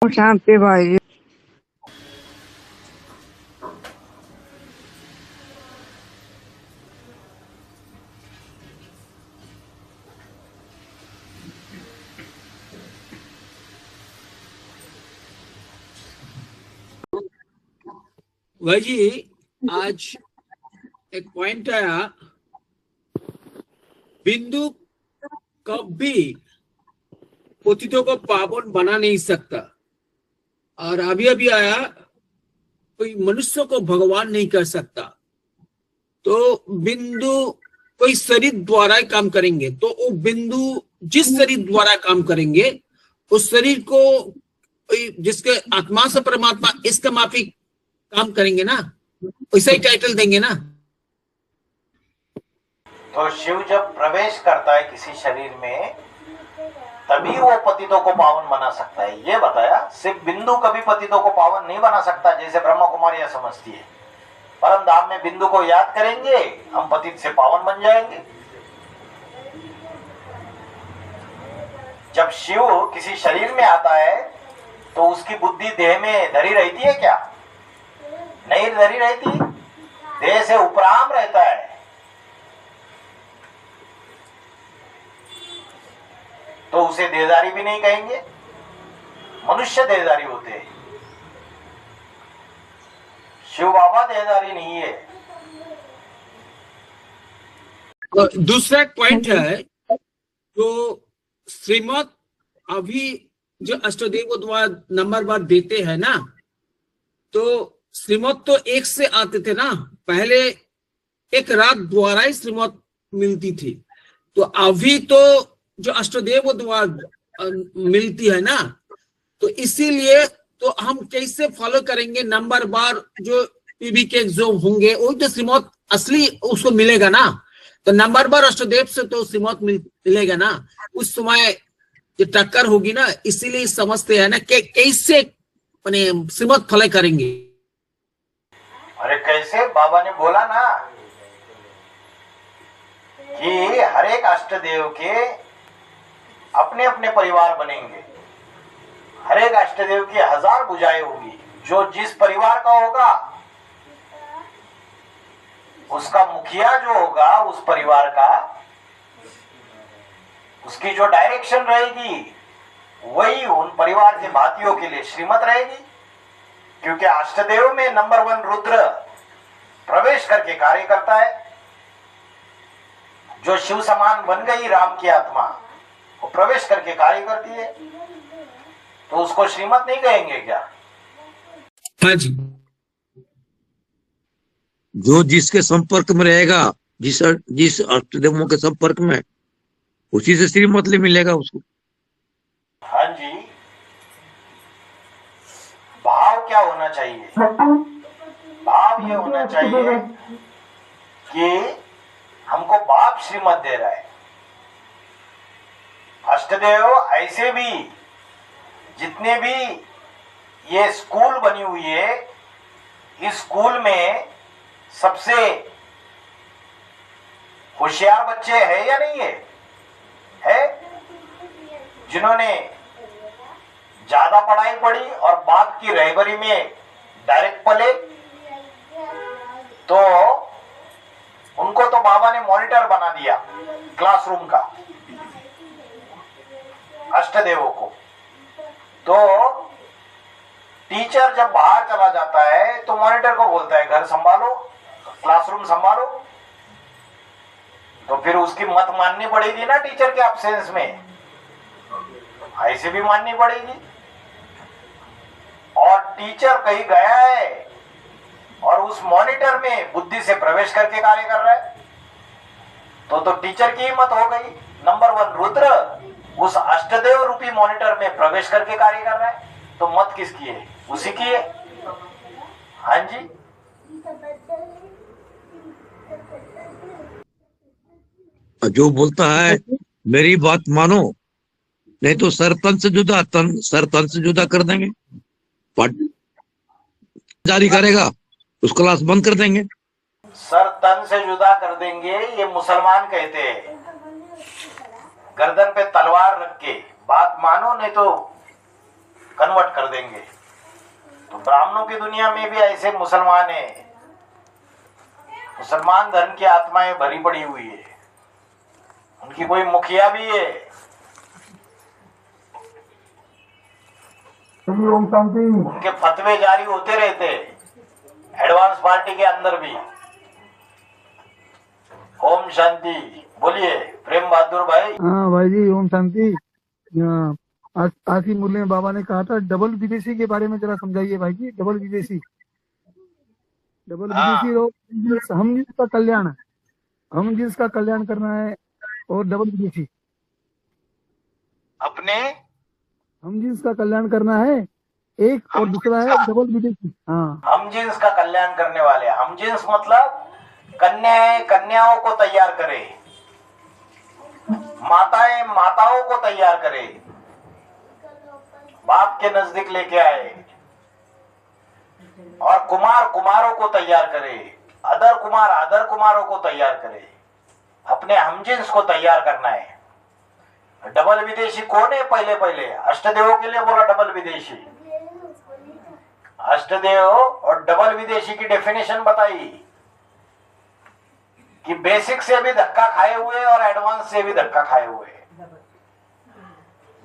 शांति भाई। भाई जी, आज एक पॉइंट आया, बिंदु कभी पतितों को पावन बना नहीं सकता। और अभी अभी आया, कोई मनुष्य को भगवान नहीं कर सकता। तो बिंदु कोई शरीर द्वारा ही काम करेंगे, तो वो बिंदु जिस शरीर द्वारा काम करेंगे उस शरीर को जिसके आत्मा से परमात्मा इसका माफिक काम करेंगे ना, वैसा ही टाइटल देंगे ना। तो शिव जब प्रवेश करता है किसी शरीर में तभी वो पतितों को पावन बना सकता है, ये बताया। सिर्फ बिंदु कभी पतितों को पावन नहीं बना सकता, जैसे ब्रह्मा कुमारी यह समझती है। परम धाम में बिंदु को याद करेंगे, हम पतित से पावन बन जाएंगे। जब शिव किसी शरीर में आता है तो उसकी बुद्धि देह में धरी रहती है क्या? नहीं धरी रहती, देह से उपराम रहता है। तो उसे देहधारी भी नहीं कहेंगे, मनुष्य देहधारी होते हैं। शिव बाबा देहधारी नहीं है। दूसरा एक पॉइंट है, जो श्रीमत अभी जो अष्टदेव द्वारा नंबर बार देते हैं ना, तो श्रीमत तो एक से आते थे ना, पहले एक रात द्वारा ही श्रीमत मिलती थी। तो अभी तो जो अष्टदेव द्वारा मिलती है ना, तो इसीलिए तो हम कैसे फॉलो करेंगे नंबर बार जो पीबी के जो होंगे, वो तो श्रीमत असली उसको मिलेगा ना। तो नंबर बार अष्टदेव से तो श्रीमत मिलेगा ना, उस समय जो टक्कर होगी ना, इसीलिए समझते हैं ना कि कैसे श्रीमत फॉलो करेंगे। अरे कैसे, बाबा ने बोला ना कि हर एक अष्टदेव के अपने अपने परिवार बनेंगे। हर एक अष्टदेव की 1000 भुजाएं होगी। जो जिस परिवार का होगा उसका मुखिया जो होगा, उस परिवार का, उसकी जो डायरेक्शन रहेगी वही उन परिवार के भातियों के लिए श्रीमत रहेगी। क्योंकि अष्टदेव में नंबर 1 रुद्र प्रवेश करके कार्य करता है। जो शिव समान बन गई राम की आत्मा, वो प्रवेश करके कार्य करती है, तो उसको श्रीमत नहीं कहेंगे क्या? हाँ जी। जो जिसके संपर्क में रहेगा, जिस अष्टदेवों के संपर्क में, उसी से श्रीमत मिलेगा उसको। हाँ जी। भाव क्या होना चाहिए? भाव ये होना चाहिए कि हमको बाप श्रीमत दे रहा है। अष्टदेव ऐसे भी जितने भी ये स्कूल बनी हुई है, इस स्कूल में सबसे होशियार बच्चे हैं या नहीं है? है। जिन्होंने ज्यादा पढ़ाई पढ़ी और बाप की रहबरी में डायरेक्ट पले, तो उनको तो बाबा ने मॉनिटर बना दिया क्लासरूम का, अष्टदेवों को। तो टीचर जब बाहर चला जाता है तो मॉनिटर को बोलता है घर संभालो, क्लासरूम संभालो। तो फिर उसकी मत माननी पड़ेगी ना टीचर के एब्सेंस में, ऐसे भी माननी पड़ेगी। और टीचर कहीं गया है और उस मॉनिटर में बुद्धि से प्रवेश करके कार्य कर रहा है, तो टीचर की ही मत हो गई। नंबर 1 रुद्र उस अष्टदेव रूपी मॉनिटर में प्रवेश करके कार्य कर रहा है, तो मत किसकी है? उसी की है। हाँ जी। जो बोलता है मेरी बात मानो, नहीं तो सर तन से जुदा, सर तन से जुदा कर देंगे, जारी करेगा, उस क्लास बंद कर देंगे। सर तन से जुदा कर देंगे, ये मुसलमान कहते हैं। गर्दन पे तलवार रख के बात मानो, नहीं तो कन्वर्ट कर देंगे। तो ब्राह्मणों की दुनिया में भी ऐसे मुसलमान है, मुसलमान धर्म की आत्माएं भरी पड़ी हुई है। उनकी कोई मुखिया भी है। ओम शांति। उनके फतवे जारी होते रहते, एडवांस पार्टी के अंदर भी। ओम शांति। बोलिए प्रेम बहादुर भाई। हाँ भाई जी, ओम शांति। आज ही मुरली में बाबा ने कहा था डबल विदेशी के बारे में जरा समझाइए भाई जी। डबल विदेशी, डबल विदेशी और हम जिसका कल्याण, हम जिसका कल्याण करना है, और डबल विदेशी अपने हम जिसका कल्याण करना है एक, और दूसरा है डबल विदेशी। हाँ, हम जिन्स का कल्याण करने वाले। हम जिन्स मतलब कन्याएं कन्याओं को तैयार करे, माताएं माताओं को तैयार करे, बाप के नजदीक लेके आए, और कुमार कुमारों को तैयार करे, अदर कुमार अदर कुमारों को तैयार करे। अपने हमजिन्स को तैयार करना है। डबल विदेशी कौन है? पहले पहले अष्टदेवों के लिए बोला डबल विदेशी। अष्टदेव और डबल विदेशी की डेफिनेशन बताई कि बेसिक से भी धक्का खाए हुए और एडवांस से भी धक्का खाए हुए।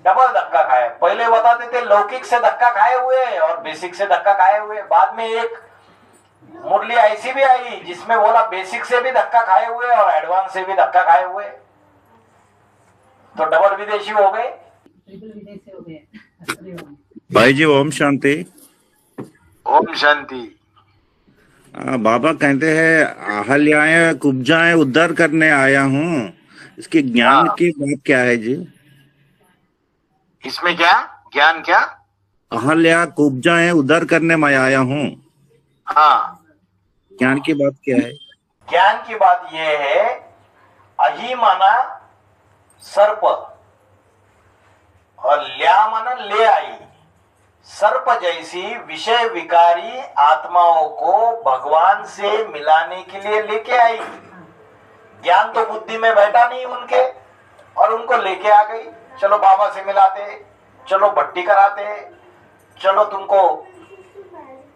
डबल धक्का खाए। पहले बताते थे लौकिक से धक्का खाए हुए और बेसिक से धक्का खाए हुए। बाद में एक मुरली ऐसी भी आई जिसमें बोला बेसिक से भी धक्का खाए हुए और एडवांस से भी धक्का खाए हुए। तो डबल विदेशी हो गए। भाई जी ओम शांति। ओम शांति। बाबा कहते हैं अहल्याएं कुब्जाएं उद्धार करने आया हूँ। इसके ज्ञान की बात क्या है जी? इसमें क्या ज्ञान? क्या अहल्या कुब्जाएं उद्धार करने मैं आया हूँ। हाँ, ज्ञान की बात क्या है? ज्ञान की बात यह है, अही माना सर्प और ल्या माना ले आई। सर्प जैसी विषय विकारी आत्माओं को भगवान से मिलाने के लिए लेके आई। ज्ञान तो बुद्धि में बैठा नहीं उनके, और उनको लेके आ गई। चलो बाबा से मिलाते, चलो भट्टी कराते, चलो तुमको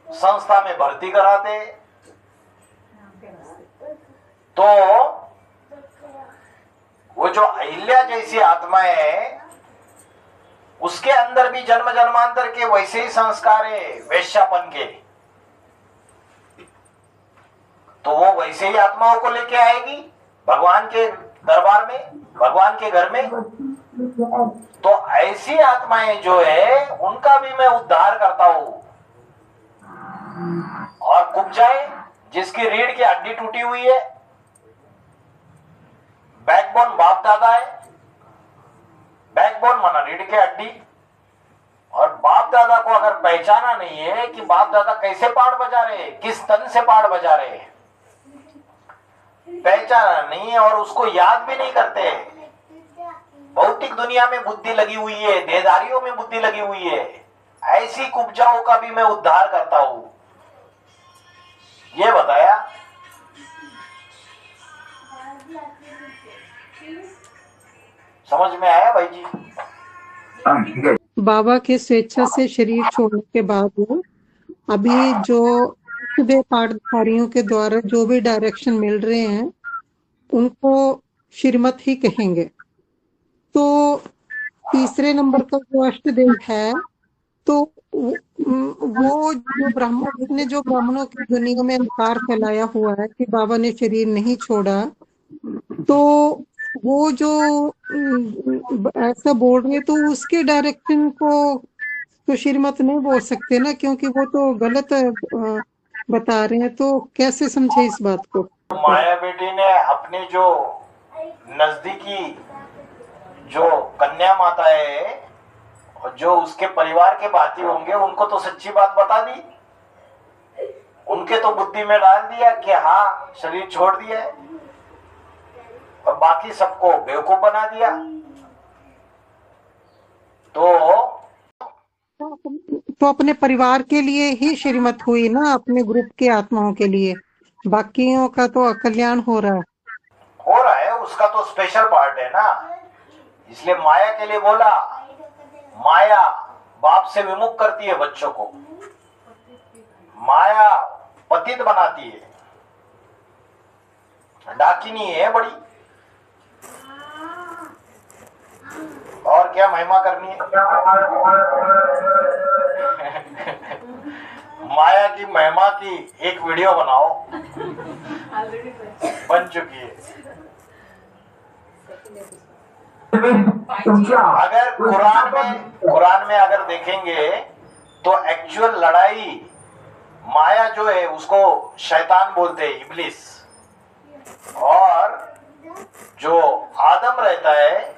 संस्था में भर्ती कराते। तो वो जो अहिल्या जैसी आत्माएं है, उसके अंदर भी जन्म जन्मांतर के वैसे ही संस्कार है वैश्यापन के। तो वो वैसे ही आत्माओं को लेके आएगी भगवान के दरबार में, भगवान के घर में। तो ऐसी आत्माएं जो है उनका भी मैं उद्धार करता हूं। और कुब्जाएं जिसकी रीढ़ की हड्डी टूटी हुई है, बैकबोन बाप दादा है। बैकबोन माना रीढ़ की हड्डी। और बाप दादा को अगर पहचाना नहीं है कि बाप दादा कैसे पहाड़ बजा रहे, किस तन से पहाड़ बजा रहे, पहचाना नहीं है और उसको याद भी नहीं करते। भौतिक दुनिया में बुद्धि लगी हुई है, देहधारियों में बुद्धि लगी हुई है। ऐसी कुब्जाओं का भी मैं उद्धार करता हूं, ये बताया। समझ में आया भाई जी? बाबा के स्वेच्छा से शरीर छोड़ने के बाद अभी जो सुबह पाठधारियों के द्वारा जो भी डायरेक्शन मिल रहे हैं उनको श्रीमत ही कहेंगे। तो तीसरे नंबर का जो अष्टदेव है, तो वो जो ब्राह्मणों की दुनिया में अंधकार फैलाया हुआ है कि बाबा ने शरीर नहीं छोड़ा, तो वो जो ऐसा बोल रहे, तो उसके डायरेक्शन को तो श्रीमत नहीं बोल सकते ना, क्योंकि वो तो गलत बता रहे हैं। तो कैसे समझे इस बात को? माया बेटी ने अपनी जो नजदीकी जो कन्या माता है और जो उसके परिवार के भाती होंगे, उनको तो सच्ची बात बता दी। उनके तो बुद्धि में डाल दिया कि हाँ शरीर छोड़ दिया है, और बाकी सबको बेवकूफ बना दिया। तो अपने परिवार के लिए ही श्रीमत हुई ना, अपने ग्रुप के आत्माओं के लिए। बाकियों का तो अकल्याण हो रहा है। उसका तो स्पेशल पार्ट है ना। इसलिए माया के लिए बोला, माया बाप से विमुख करती है बच्चों को, माया पतित बनाती है, डाकिनी है बड़ी। और क्या महिमा करनी है? माया की महिमा की एक वीडियो बनाओ, बन चुकी है। अगर कुरान में अगर देखेंगे तो एक्चुअल लड़ाई माया जो है उसको शैतान बोलते हैं, इब्लिस, और जो आदम रहता है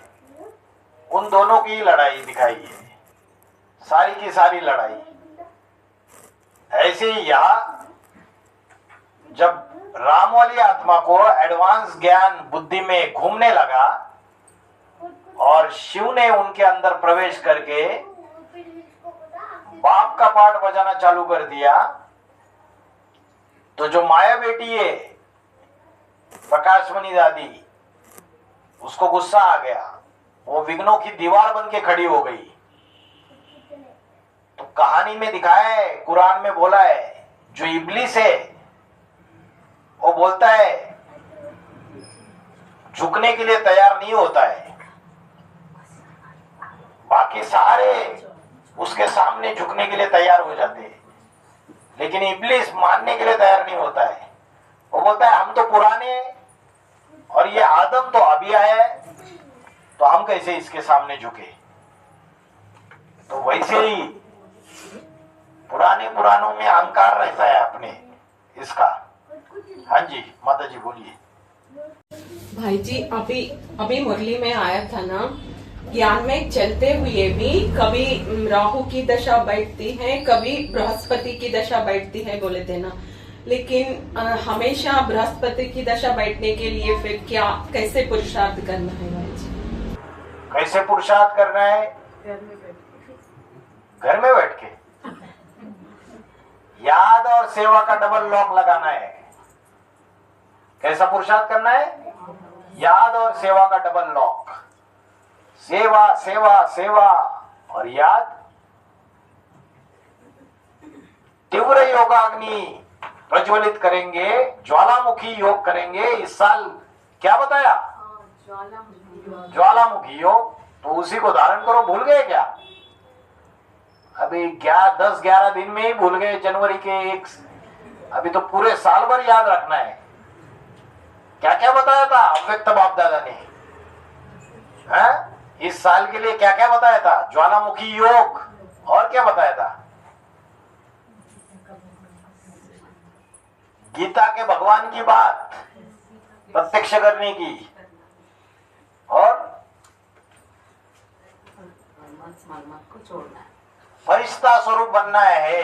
उन दोनों की लड़ाई दिखाई है, सारी की सारी लड़ाई। ऐसे ही यहाँ जब राम वाली आत्मा को एडवांस ज्ञान बुद्धि में घूमने लगा और शिव ने उनके अंदर प्रवेश करके बाप का पाठ बजाना चालू कर दिया, तो जो माया बेटी है प्रकाशमणि दादी, उसको गुस्सा आ गया, वो विघ्नों की दीवार बन के खड़ी हो गई। तो कहानी में दिखाया है, कुरान में बोला है, जो इब्लिस है वो बोलता है झुकने के लिए तैयार नहीं होता है, बाकी सारे उसके सामने झुकने के लिए तैयार हो जाते हैं, लेकिन इब्लिस मानने के लिए तैयार नहीं होता है। वो बोलता है हम तो पुराने हैं और ये आदम तो अभी आया है, तो हम कैसे इसके सामने झुके। तो वैसे ही पुरानों में अहंकार रहता है अपने इसका। हाँ जी माता जी बोलिए। भाई जी अभी मुरली में आया था ना, ज्ञान में चलते हुए भी कभी राहु की दशा बैठती है, कभी बृहस्पति की दशा बैठती है बोले थे ना, लेकिन हमेशा बृहस्पति की दशा बैठने के लिए फिर क्या, कैसे पुरुषार्थ करना है भाई जी? कैसे पुरुषार्थ करना है? घर में बैठ के याद और सेवा का डबल लॉक लगाना है। कैसा पुरुषार्थ करना है? याद और सेवा का डबल लॉक। सेवा सेवा सेवा और याद। तीव्र योगाग्नि प्रज्वलित करेंगे, ज्वालामुखी योग करेंगे। इस साल क्या बताया? ज्वालामुखी योग। तो उसी को धारण करो। भूल गए क्या? अभी 10-11 दिन में ही भूल गए। जनवरी के 1, अभी तो पूरे साल भर याद रखना है। क्या क्या बताया था अव्यक्त बाप दादा ने? है? इस साल के लिए क्या क्या बताया था? ज्वालामुखी योग। और क्या बताया था? गीता के भगवान की बात प्रत्यक्ष करने की। और फरिश्ता स्वरूप बनना है।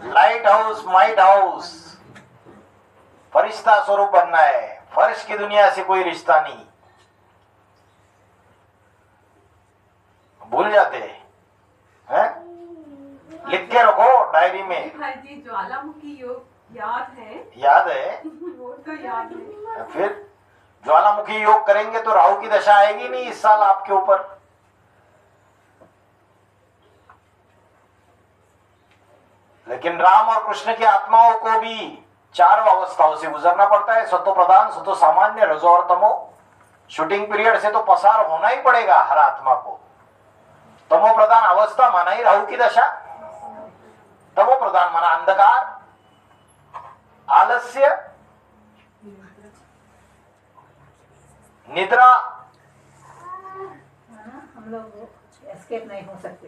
लाइट हाउस, माइट हाउस, फरिश्ता स्वरूप बनना है। फर्श की दुनिया से कोई रिश्ता नहीं। भूल जाते हैं? लिख के रखो डायरी में। भाई जी ज्वालामुखी योग याद है? याद है? वो तो याद है। फिर ज्वालामुखी योग करेंगे तो राहु की दशा आएगी नहीं इस साल आपके ऊपर। लेकिन राम और कृष्ण की आत्माओं को भी 4 अवस्थाओं से गुजरना पड़ता है। सत्व प्रधान, सत्व सामान्य, रजो और तमो। शूटिंग पीरियड से तो पसार होना ही पड़ेगा हर आत्मा को। तमो प्रधान अवस्था माना ही राहु की दशा। तमो प्रधान माना अंधकार, आलस्य, निद्रा। हम लोग एस्केप नहीं हो सकते।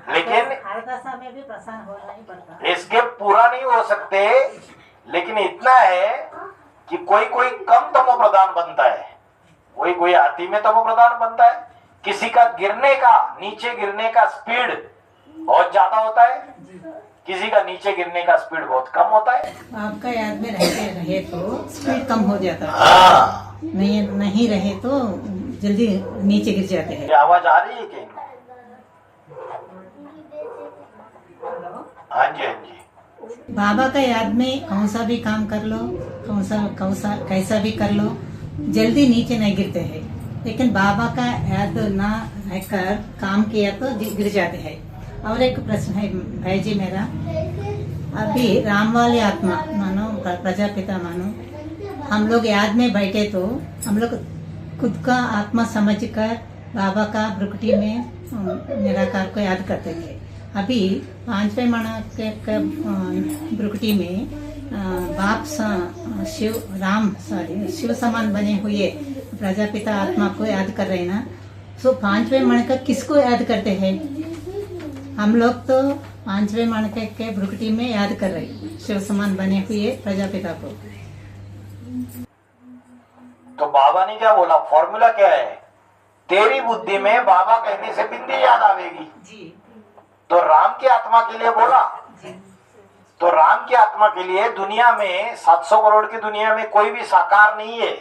लेकिन हर दशा में भी प्रसन्न होना ही पड़ता। एस्केप पूरा नहीं हो सकते, लेकिन इतना है कि कोई कोई कम तमो प्रधान बनता है, कोई कोई अति में तमो प्रधान बनता है। किसी का गिरने का, नीचे गिरने का स्पीड बहुत ज्यादा होता है, किसी का नीचे गिरने का स्पीड बहुत कम होता है। आपका याद में रहे तो स्पीड कम हो जाता है। हाँ, नहीं रहे तो जल्दी नीचे गिर जाते हैं। ये आवाज आ रही है कि? हाँ जी, हाँ जी। बाबा का याद में कौन सा भी काम कर लो, कैसा भी कर लो, जल्दी नीचे नहीं गिरते हैं, लेकिन बाबा का याद ना रहकर काम किया तो गिर जाते हैं। और एक प्रश्न है भाई जी मेरा, अभी राम वाली आत्मा मानो प्रजापिता मानो, हम लोग याद में बैठे तो हम लोग खुद का आत्मा समझकर बाबा का भ्रुकुटी में निराकार को याद करते थे। अभी 5वें मणा के भ्रुकुटी में बाप शिव समान बने हुए प्रजापिता आत्मा को याद कर रहे ना, सो 5वें मणका किसको याद करते हैं? हम लोग तो 5वें मणके के भ्रुकुटी में याद कर रहे शिव समान बने हुए प्रजापिता को। तो बाबा ने क्या बोला, फॉर्मूला क्या है? तेरी बुद्धि में बाबा कहने से बिंदी याद आवेगी जी। तो राम की आत्मा के लिए बोला जी। तो राम की आत्मा के लिए दुनिया में 700 करोड़ की दुनिया में कोई भी साकार नहीं है।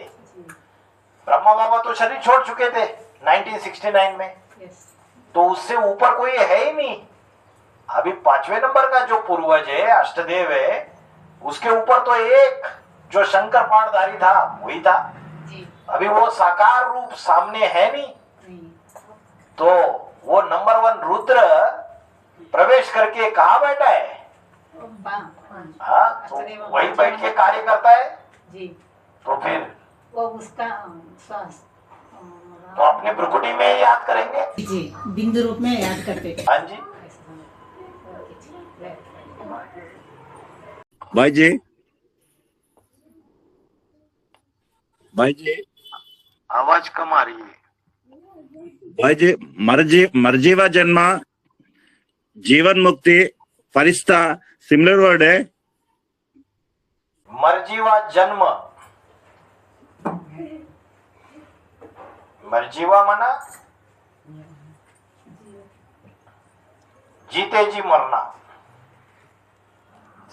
ब्रह्मा बाबा तो शरीर छोड़ चुके थे 1969 में, तो उससे ऊपर कोई है ही नहीं। अभी 5वें नंबर का जो पूर्वज है, अष्टदेव है, उसके ऊपर तो एक जो शंकर पाणधारी था वही था। अभी वो साकार रूप सामने है नहीं, तो वो नंबर 1 रुद्र प्रवेश करके कहाँ बैठा है? हाँ, तो वही बैठ के कार्य करता है जी। तो फिर वो उसका तो अपने भ्रुकुटी में याद करेंगे जी, बिंदु रूप में याद करते थे। हाँ जी भाई जी, भाई जी आवाज कम आ रही है। भाई जी, मर्जीवा जन्मा, जीवन मुक्ति, फरिश्ता सिमिलर वर्ड है। मर्जीवा जन्म, मर्जीवा मना जीते जी मरना।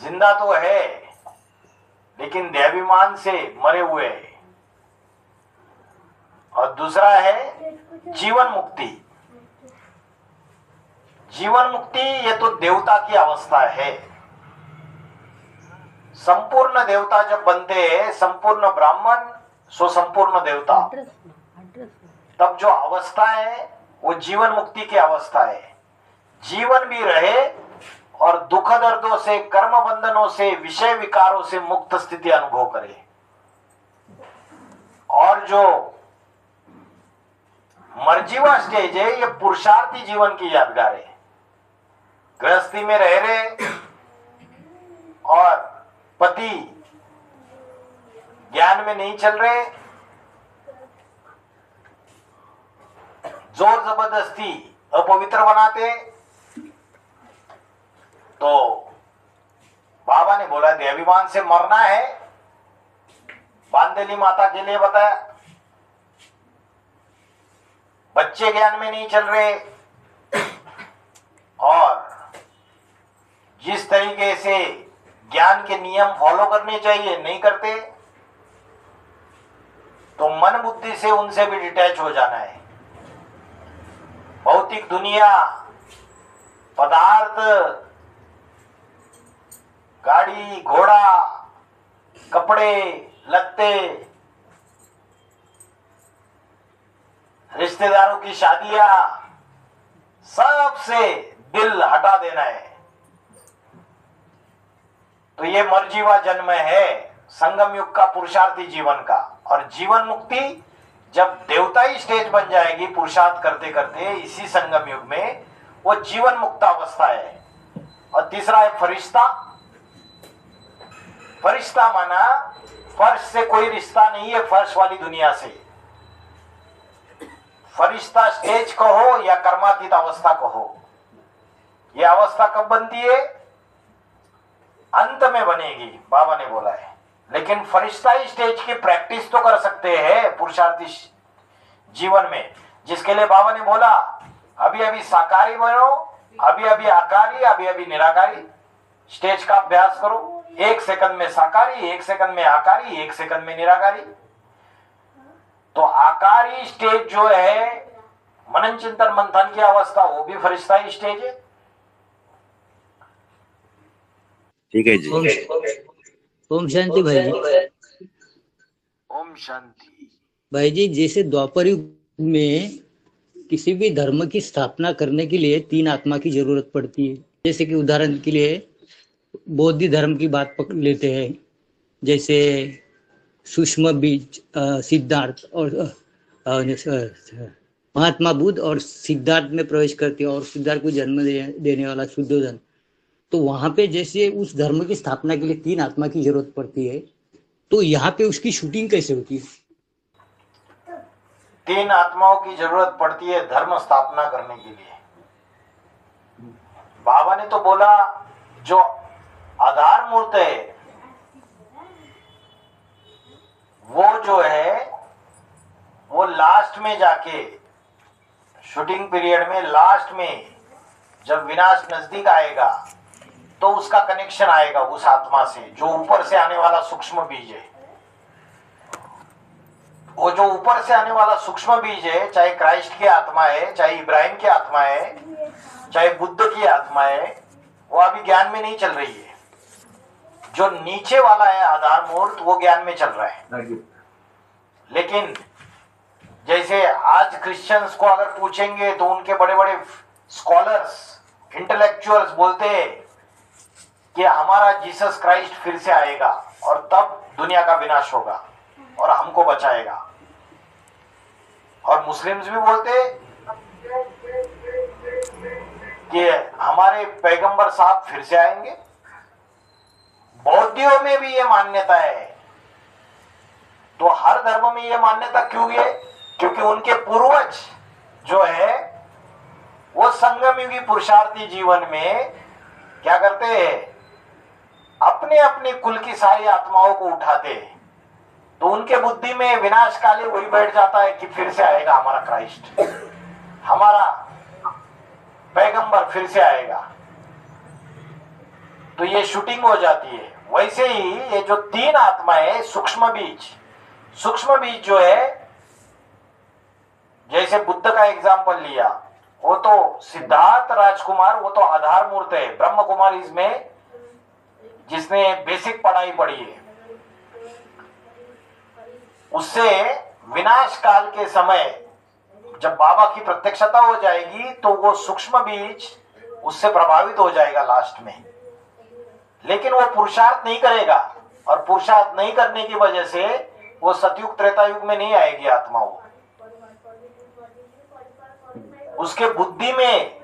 जिंदा तो है लेकिन देहाभिमान से मरे हुए है। और दूसरा है जीवन मुक्ति। जीवन मुक्ति ये तो देवता की अवस्था है। संपूर्ण देवता जब बनते हैं, संपूर्ण ब्राह्मण सो संपूर्ण देवता, तब जो अवस्था है वो जीवन मुक्ति की अवस्था है। जीवन भी रहे और दुख दर्दों से, कर्म बंधनों से, विषय विकारों से मुक्त स्थिति अनुभव करे। और जो मर्जीवा स्टेज है, ये पुरुषार्थी जीवन की यादगार है। गृहस्थी में रह रहे और पति ज्ञान में नहीं चल रहे, जोर जबरदस्ती अपवित्र बनाते, तो बाबा ने बोला देहाभिमान से मरना है। बांदेली माता के लिए बताया। बच्चे ज्ञान में नहीं चल रहे और जिस तरीके से ज्ञान के नियम फॉलो करने चाहिए नहीं करते, तो मन बुद्धि से उनसे भी डिटैच हो जाना है। भौतिक दुनिया, पदार्थ, गाड़ी घोड़ा, कपड़े लत्ते, रिश्तेदारों की शादियां, सबसे दिल हटा देना है। तो ये मर्जीवा जन्म है संगम युग का, पुरुषार्थी जीवन का। और जीवन मुक्ति जब देवताई स्टेज बन जाएगी पुरुषार्थ करते करते इसी संगम युग में, वो जीवन मुक्त अवस्था है। और तीसरा है फरिश्ता। फरिश्ता माना फर्श से कोई रिश्ता नहीं है, फर्श वाली दुनिया से। फरिश्ता स्टेज कहो या कर्मातीत अवस्था कहो, ये अवस्था कब बनती है? अंत में बनेगी, बाबा ने बोला है। लेकिन फरिश्ता स्टेज की प्रैक्टिस तो कर सकते हैं पुरुषार्थी जीवन में, जिसके लिए बाबा ने बोला अभी अभी साकारी बनो, अभी अभी आकारी, अभी अभी निराकारी स्टेज का अभ्यास करो। 1 सेकंड में साकारी, 1 सेकंड में आकारी, 1 सेकंड में निराकारी। तो आकारी स्टेज जो है मनन चिंतन मंथन की अवस्था, वो भी फरिश्ता स्टेज है। ठीक है जी। ओम शांति भाई जी। ओम शांति। भाई जी, जैसे द्वापर युग में किसी भी धर्म की स्थापना करने के लिए 3 आत्मा की जरूरत पड़ती है। जैसे कि उदाहरण के लिए बौद्ध धर्म की बात पकड़ लेते हैं, जैसे सूक्ष्म बीज सिद्धार्थ और महात्मा बुद्ध और सिद्धार्थ में प्रवेश करते हैं और सिद्धार्थ को जन्म देने वाला शुद्धोधन। तो वहां पे जैसे उस धर्म की स्थापना के लिए 3 आत्मा की जरूरत पड़ती है, तो यहाँ पे उसकी शूटिंग कैसे होती है? 3 आत्माओं की जरूरत पड़ती है धर्म स्थापना करने के लिए। बाबा ने तो बोला जो आधार मूर्त है वो जो है वो लास्ट में जाके शूटिंग पीरियड में लास्ट में जब विनाश नजदीक आएगा तो उसका कनेक्शन आएगा उस आत्मा से जो ऊपर से आने वाला सूक्ष्म बीज है। वो जो ऊपर से आने वाला सूक्ष्म बीज है, चाहे क्राइस्ट की आत्मा है, चाहे इब्राहिम की आत्मा है, चाहे बुद्ध की आत्मा है, वो अभी ज्ञान में नहीं चल रही है। जो नीचे वाला है आधार मूर्त वो ज्ञान में चल रहा है। लेकिन जैसे आज क्रिश्चियंस को अगर पूछेंगे तो उनके बड़े बड़े स्कॉलर्स इंटेलेक्चुअल्स बोलते हैं कि हमारा जीसस क्राइस्ट फिर से आएगा और तब दुनिया का विनाश होगा और हमको बचाएगा। और मुस्लिम्स भी बोलते कि हमारे पैगंबर साहब फिर से आएंगे। बौद्धियों में भी ये मान्यता है। तो हर धर्म में ये मान्यता क्यों है? क्योंकि उनके पूर्वज जो है वो संगमयुगी पुरुषार्थी जीवन में क्या करते हैं, अपने अपने कुल की सारी आत्माओं को उठाते हैं। तो उनके बुद्धि में विनाश काले वही बैठ जाता है कि फिर से आएगा हमारा क्राइस्ट, हमारा पैगंबर फिर से आएगा। तो ये शूटिंग हो जाती है। वैसे ही ये जो 3 आत्माएं सूक्ष्म बीज जो है, जैसे बुद्ध का एग्जाम्पल लिया, वो तो सिद्धार्थ राजकुमार, वो तो आधार मूर्त है ब्रह्म कुमारीज में, जिसने बेसिक पढ़ाई पढ़ी है। उससे विनाश काल के समय जब बाबा की प्रत्यक्षता हो जाएगी तो वो सूक्ष्म बीज उससे प्रभावित हो जाएगा लास्ट में। लेकिन वो पुरुषार्थ नहीं करेगा और पुरुषार्थ नहीं करने की वजह से वो सतयुग त्रेता युग में नहीं आएगी आत्मा। वो उसके बुद्धि में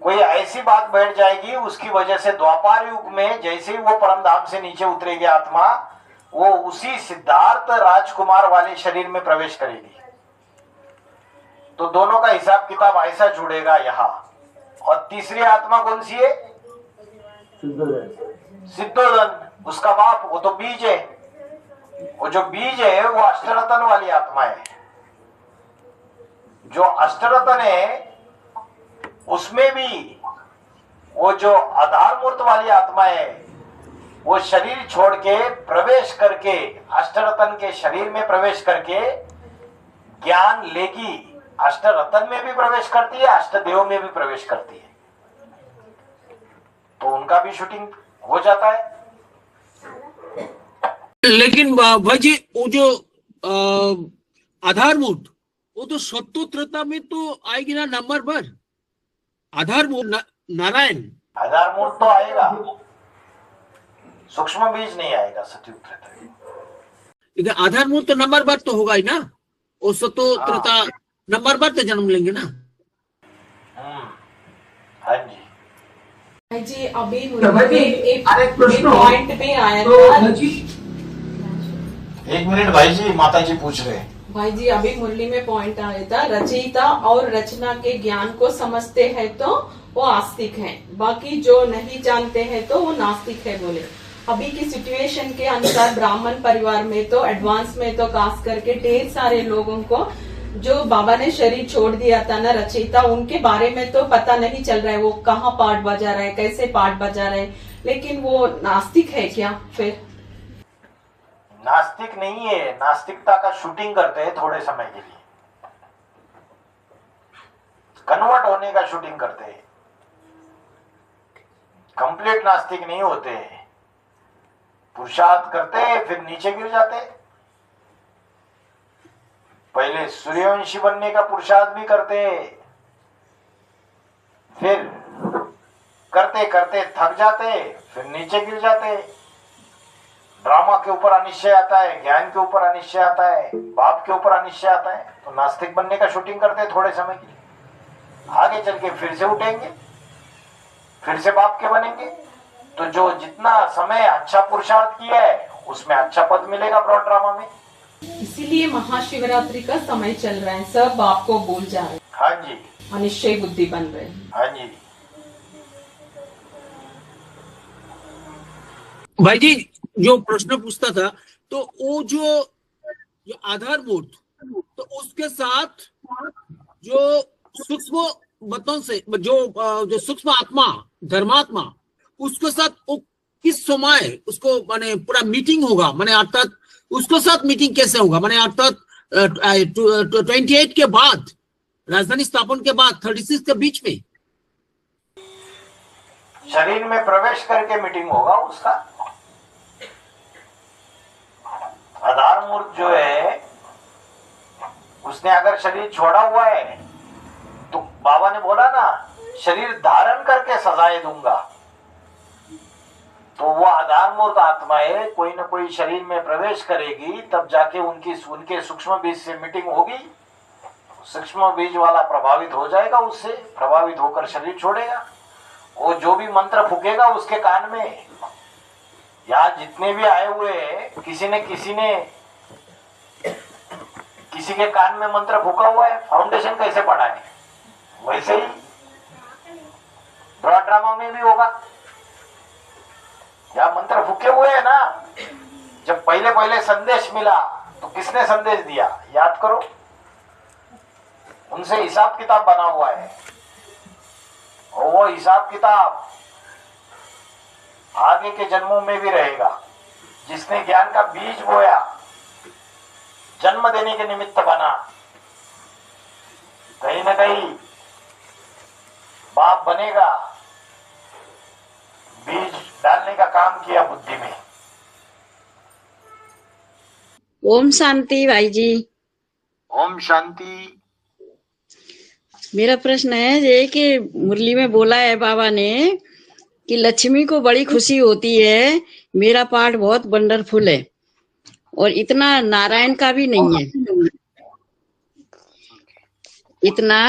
कोई ऐसी बात बैठ जाएगी, उसकी वजह से द्वापर युग में जैसे ही वो परम धाम से नीचे उतरेगी आत्मा, वो उसी सिद्धार्थ राजकुमार वाले शरीर में प्रवेश करेगी। तो दोनों का हिसाब किताब ऐसा जुड़ेगा यहाँ। और तीसरी आत्मा कौन सी है? सिद्धोधन, उसका बाप, वो तो बीज है। वो जो बीज है वो अष्टरतन वाली आत्मा है। जो अष्टरतन है उसमें भी वो जो आधार मूर्त वाली आत्मा है वो शरीर छोड़ के प्रवेश करके अष्टरतन के शरीर में प्रवेश करके ज्ञान लेगी। अष्टरतन में भी प्रवेश करती है, अष्टदेव में भी प्रवेश करती है। तो उनका भी शूटिंग हो जाता है। लेकिन भाई जी वो जो आधारभूत वो तो सत्योत्रता में तो आएगी ना नंबर पर। आधारभूत नारायण आधारमूर्त तो आएगा, सूक्ष्म बीज नहीं आएगा सतयुग त्रेता। लेकिन आधारभूत तो नंबर पर तो होगा ही ना। वो सत्योत्रता नंबर पर तो जन्म लेंगे ना। हाँ जी भाई जी अभी एक पॉइंट पे आया था। एक मिनट भाई जी, माता जी पूछ रहे हैं। भाई जी अभी मुरली में पॉइंट आया था, रचयिता और रचना के ज्ञान को समझते हैं तो वो आस्तिक हैं, बाकी जो नहीं जानते हैं तो वो नास्तिक है बोले। अभी की सिचुएशन के अनुसार ब्राह्मण परिवार में तो एडवांस में तो खास करके ढेर सारे लोगों को जो बाबा ने शरीर छोड़ दिया था ना रचयिता, उनके बारे में तो पता नहीं चल रहा है वो कहाँ पाठ बजा रहा है, कैसे पाठ बजा रहे हैं। लेकिन वो नास्तिक है क्या? फिर नास्तिक नहीं है, नास्तिकता का शूटिंग करते हैं थोड़े समय के लिए, कन्वर्ट होने का शूटिंग करते हैं। कंप्लीट नास्तिक नहीं होते हैं, पुरुषार्थ करते हैं फिर नीचे गिर जाते हैं। पहले सूर्यवंशी बनने का पुरुषार्थ भी करते, फिर करते करते थक जाते, फिर नीचे गिर जाते। ड्रामा के ऊपर अनिश्चय आता है, ज्ञान के ऊपर अनिश्चय आता है, बाप के ऊपर अनिश्चय आता है, तो नास्तिक बनने का शूटिंग करते थोड़े समय के लिए, आगे चल के फिर से उठेंगे, फिर से बाप के बनेंगे। तो जो जितना समय अच्छा पुरुषार्थ किया है उसमें अच्छा पद मिलेगा ब्रॉड ड्रामा में। इसीलिए महाशिवरात्रि का समय चल रहा है, सब बाप को भूल जा रहे हैं। हाँ जी, अनिश्चय बुद्धि बन रहे हैं। हाँ जी। भाई जी जो प्रश्न पूछता था, तो वो जो आधारभूत, तो उसके साथ जो सूक्ष्म मतों से जो सूक्ष्म आत्मा, धर्मात्मा, उसके साथ वो किस समय उसको माने पूरा मीटिंग होगा, माने अर्थात उसके साथ मीटिंग कैसे होगा, माने अर्थात 28 के बाद, राजधानी स्थापन के बाद 36 के बीच में शरीर में प्रवेश करके मीटिंग होगा उसका। आधार मूर्त जो है उसने अगर शरीर छोड़ा हुआ है तो बाबा ने बोला ना, शरीर धारण करके सजाएं दूंगा। तो वो आधार मूर्त आत्माएं कोई ना कोई शरीर में प्रवेश करेगी, तब जाके उनके सूक्ष्म बीज से मीटिंग होगी। सूक्ष्म बीज वाला प्रभावित हो जाएगा, उससे प्रभावित होकर शरीर छोड़ेगा। वो जो भी मंत्र फूकेगा उसके कान में, यहाँ जितने भी आए हुए किसी के कान में मंत्र फूका हुआ है। फाउंडेशन कैसे पढ़ा है वैसे ही ब्रॉड ड्रामा में भी होगा। यहाँ मंत्र फूके हुए हैं ना, जब पहले संदेश मिला तो किसने संदेश दिया याद करो, उनसे हिसाब किताब बना हुआ है। और वो हिसाब किताब आगे के जन्मों में भी रहेगा। जिसने ज्ञान का बीज बोया, जन्म देने के निमित्त बना, कहीं ना कहीं बाप बनेगा, बीज डालने का काम किया बुद्धि में। ओम शांति भाई जी। ओम शांति। मेरा प्रश्न है ये कि मुरली में बोला है बाबा ने कि लक्ष्मी को बड़ी खुशी होती है, मेरा पाठ बहुत वंडरफुल है, और इतना नारायण का भी नहीं है। इतना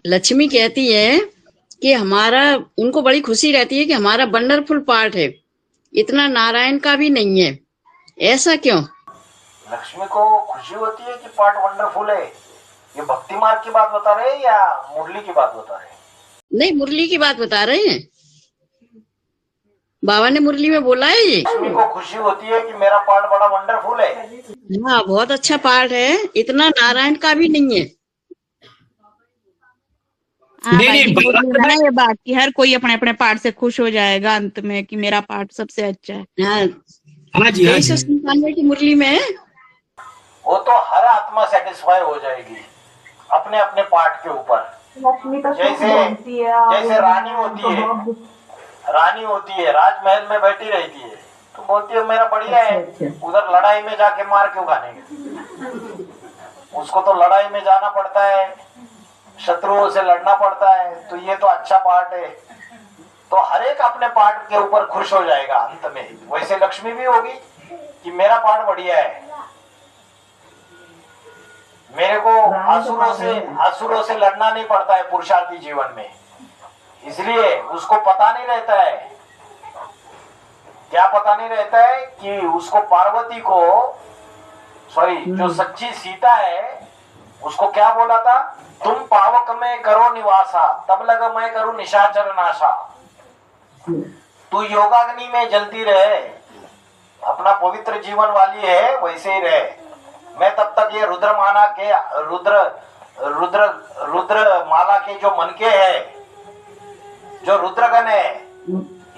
लक्ष्मी कहती है कि हमारा, उनको बड़ी खुशी रहती है कि हमारा वंडरफुल पाठ है, इतना नारायण का भी नहीं है, ऐसा क्यों? लक्ष्मी को खुशी होती है कि पाठ वंडरफुल है। ये भक्ति मार्ग की बात बता रहे हैं या मुरली की बात बता रहे हैं? नहीं, मुरली की बात बता रहे हैं। बाबा ने मुरली में बोला है ये। लक्ष्मी को खुशी होती है कि मेरा पाठ बड़ा वंडरफुल है। हाँ, बहुत अच्छा पाठ है, इतना नारायण का भी नहीं है। हाँ भाई जी, बोलिए ना ये बात कि हर कोई अपने अपने पाठ से खुश हो जाएगा अंत में कि मेरा पाठ सबसे अच्छा है। हाँ जी, 397 की मुरली में वो तो हर आत्मा सेटिस्फाई हो जाएगी अपने अपने पाठ के ऊपर। जैसे रानी होती है, राजमहल में बैठी रहती है, तो बोलती है मेरा बढ़िया है, उधर लड़ाई में जाके मार क्यों खाने। उसको तो लड़ाई में जाना पड़ता है, शत्रुओं से लड़ना पड़ता है, तो ये तो अच्छा पाठ है। तो हर एक अपने पाठ के ऊपर खुश हो जाएगा अंत में। वैसे लक्ष्मी भी होगी कि मेरा पाठ बढ़िया है, मेरे को असुरों से लड़ना नहीं पड़ता है पुरुषार्थी जीवन में। इसलिए उसको पता नहीं रहता है, क्या पता नहीं रहता है कि उसको पार्वती को, जो सच्ची सीता है, उसको क्या बोला था, तुम पावक में करो निवासा, तब लगा मैं करूं निशाचर नाशा। तू योगाग्नि में जलती रहे, अपना पवित्र जीवन वाली है वैसे ही रहे। मैं तब तक ये रुद्र माला के जो मनके है, जो रुद्रगण है,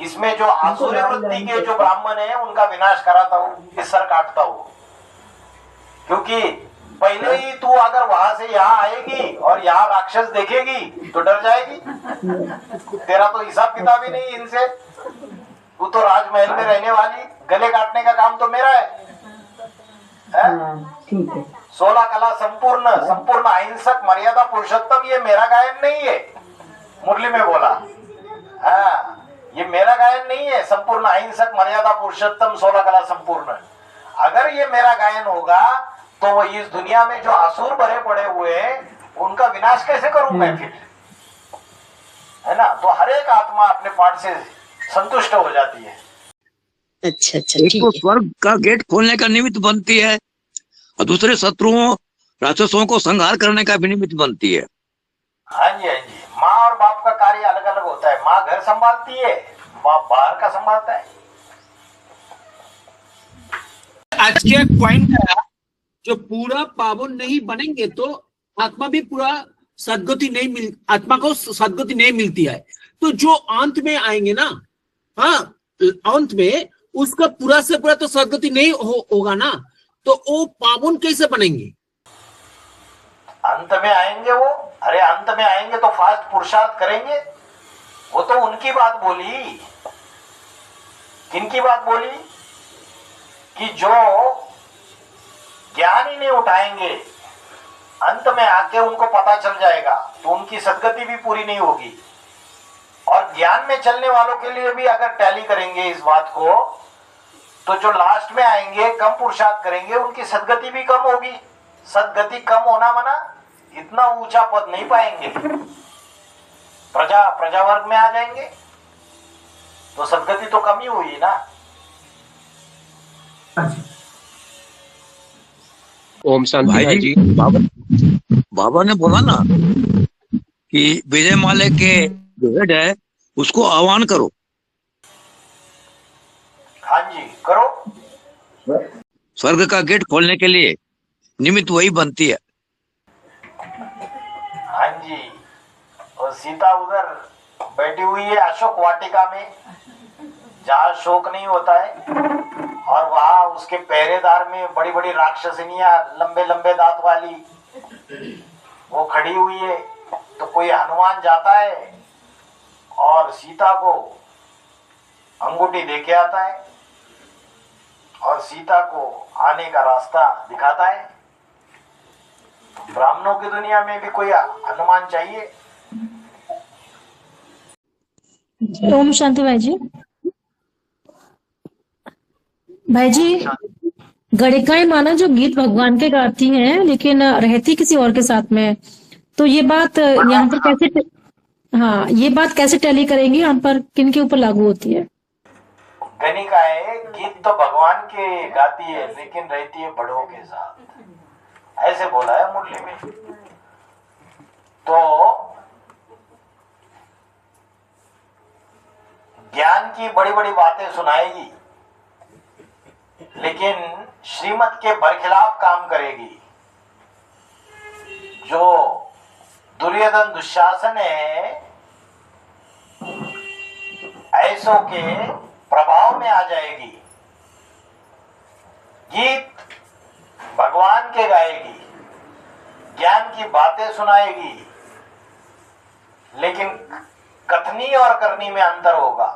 इसमें जो आसुरी वृत्ति के जो ब्राह्मण है उनका विनाश कराता हूँ, सर काटता हूँ। क्योंकि पहले ही तू अगर वहां से यहाँ आएगी और यहाँ राक्षस देखेगी तो डर जाएगी। तेरा तो हिसाब किताब ही नहीं इनसे। तू तो राजमहल में रहने वाली, गले काटने का काम तो मेरा है। ठीक है। 16 कला संपूर्ण, संपूर्ण अहिंसक मर्यादा पुरुषोत्तम, ये मेरा गायन नहीं है। मुरली में बोला, हाँ, ये मेरा गायन नहीं है। संपूर्ण अहिंसक मर्यादा पुरुषोत्तम 16 कला संपूर्ण, अगर ये मेरा गायन होगा तो वो इस दुनिया में जो असुर भरे पड़े हुए हैं उनका विनाश कैसे करूं मैं फिर, है ना। तो हर एक आत्मा अपने पाठ से संतुष्ट हो जाती है। अच्छा अच्छा, एक ठीक तो है। स्वर्ग का गेट खोलने का निमित्त बनती है और दूसरे शत्रुओं राक्षसों को संहार करने का भी निमित्त बनती है। हाँ जी, हाँ जी। माँ और बाप का कार्य अलग अलग होता है। माँ घर संभालती है, बाप बाहर का संभालता है। आज के पॉइंट है, जो पूरा पावन नहीं बनेंगे तो आत्मा भी पूरा सदगति नहीं मिल, आत्मा को सदगति नहीं मिलती है। तो जो अंत में आएंगे ना, हाँ, अंत में उसका पूरा से पूरा तो सदगति नहीं होगा ना, तो वो पावन कैसे बनेंगे? अंत में आएंगे वो, अरे अंत में आएंगे तो फास्ट पुरुषार्थ करेंगे। वो तो उनकी बात बोली, किनकी बात बोली, कि जो ज्ञान ही नहीं उठाएंगे, अंत में आके उनको पता चल जाएगा तो उनकी सदगति भी पूरी नहीं होगी। और ज्ञान में चलने वालों के लिए भी अगर टैली करेंगे इस बात को, तो जो लास्ट में आएंगे कम पुरुषार्थ करेंगे उनकी सदगति भी कम होगी। सदगति कम होना मना इतना ऊंचा पद नहीं पाएंगे, प्रजा वर्ग में आ जाएंगे तो सदगति तो कम ही हुई ना। ओम शांति भाई भाई जी, जी। बाबा ने बोला ना कि विजय माले के जो हेड है उसको आह्वान करो। हाँ जी, करो। स्वर्ग का गेट खोलने के लिए निमित्त वही बनती है। हाँ जी, और सीता उधर बैठी हुई है अशोक वाटिका में, जहाँ शोक नहीं होता है, और वहां उसके पहरेदार में बड़ी बड़ी राक्षसनियां लंबे लंबे दांत वाली वो खड़ी हुई है। तो कोई हनुमान जाता है और सीता को अंगूठी देके आता है और सीता को आने का रास्ता दिखाता है। ब्राह्मणों की दुनिया में भी कोई हनुमान चाहिए। ओम शांति भाई जी। भाई जी, गणिकाएं माना जो गीत भगवान के गाती हैं लेकिन रहती किसी और के साथ में, तो ये बात यहाँ पर कैसे, हाँ, ये बात कैसे टैली करेंगी, यहाँ पर किन के ऊपर लागू होती है? गणिकाएं गीत तो भगवान के गाती है लेकिन रहती है बड़ों के साथ, ऐसे बोला है मुरली में। तो ज्ञान की बड़ी बड़ी बातें सुनाएगी लेकिन श्रीमत के बरखिलाफ काम करेगी। जो दुर्योधन दुशासन है, ऐसों के प्रभाव में आ जाएगी। गीत भगवान के गाएगी, ज्ञान की बातें सुनाएगी, लेकिन कथनी और करनी में अंतर होगा।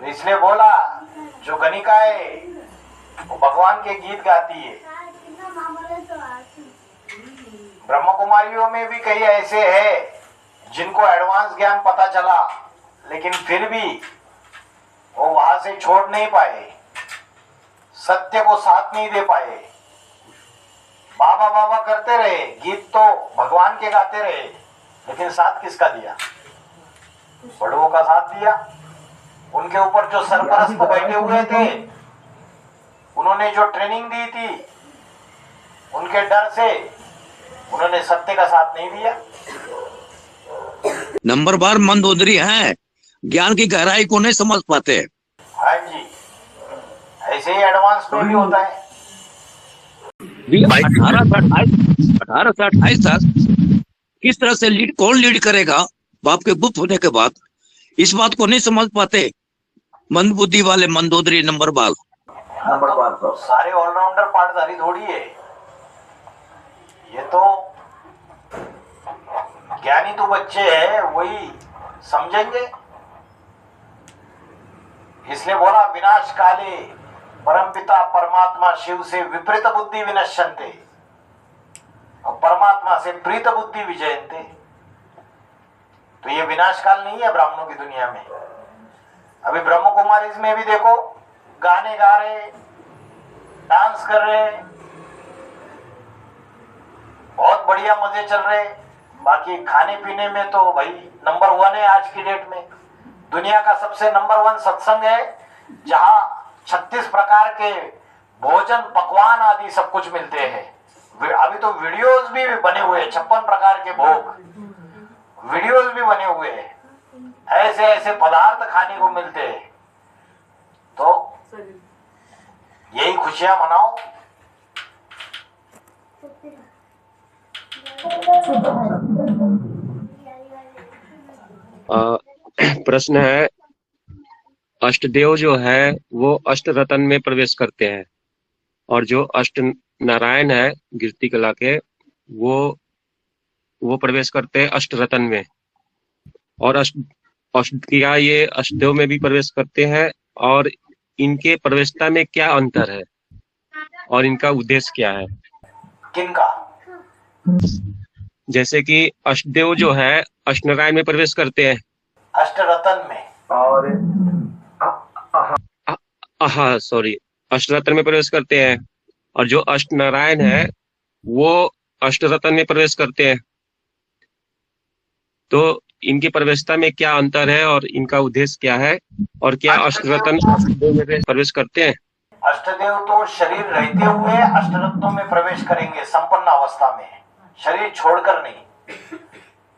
तो इसलिए बोला जो गणिकाएं वो भगवान के गीत गाती है। ब्रह्म कुमारियों में भी कई ऐसे हैं जिनको एडवांस ज्ञान पता चला लेकिन फिर भी वो वहां से छोड़ नहीं पाए, सत्य को साथ नहीं दे पाए, बाबा बाबा करते रहे, गीत तो भगवान के गाते रहे, लेकिन साथ किसका दिया? बड़ों का साथ दिया। उनके ऊपर जो सरपरस्त बैठे हुए थे, उन्होंने जो ट्रेनिंग दी थी, उनके डर से उन्होंने सत्य का साथ नहीं दिया। नंबरवार मंदोदरी हैं, ज्ञान की गहराई को नहीं समझ पाते। हाँ जी, ऐसे ही एडवांस में भी होता है। 18 से 28 तक किस तरह से कौन लीड करेगा बाप के गुप्त होने के बाद, इस बात को नहीं समझ पाते मंद बुद्धि वाले मंदोदरी नंबरवार। तो सारे ऑलराउंडर पाठधारी थोड़ी है, ये तो ज्ञानी तो बच्चे हैं, वही समझेंगे। इसलिए बोला विनाश काले परमपिता परमात्मा शिव से विपरीत बुद्धि विनश्यन्ते और परमात्मा से प्रीत बुद्धि विजयन्ते। तो ये विनाश काल नहीं है ब्राह्मणों की दुनिया में। अभी ब्रह्म कुमारी में भी देखो, गाने गा रहे, डांस कर रहे, बहुत बढ़िया मजे चल रहे। बाकी खाने पीने में तो भाई नंबर 1 है आज की डेट में। दुनिया का सबसे नंबर 1 सत्संग है, जहां 36 प्रकार के भोजन पकवान आदि सब कुछ मिलते हैं। अभी तो वीडियोस भी बने हुए हैं, 56 प्रकार के भोग वीडियोस भी बने हुए हैं। ऐसे ऐसे पदार्थ खाने को मिलते हैं। तो यही खुशियां मनाओ। प्रश्न है, अष्टदेव जो है वो अष्ट रतन में प्रवेश करते हैं और जो अष्ट नारायण है कीर्ति कला के वो प्रवेश करते हैं अष्ट रतन में। और क्या ये अष्टदेव में भी प्रवेश करते हैं और इनके प्रवेशता में क्या अंतर है और इनका उद्देश्य क्या है? किनका? जैसे कि अष्टदेव जो है अष्टनारायण में प्रवेश करते हैं, अष्टरतन में, और अष्टरतन में प्रवेश करते हैं, और जो अष्टनारायण है वो अष्टरतन में प्रवेश करते हैं। तो इनकी प्रवेशता में क्या अंतर है और इनका उद्देश्य क्या है, और क्या अष्टरतन में प्रवेश करते हैं? अष्टदेव तो शरीर रहते हुए अष्टरत्नों में प्रवेश करेंगे, संपन्न अवस्था में, शरीर छोड़कर नहीं।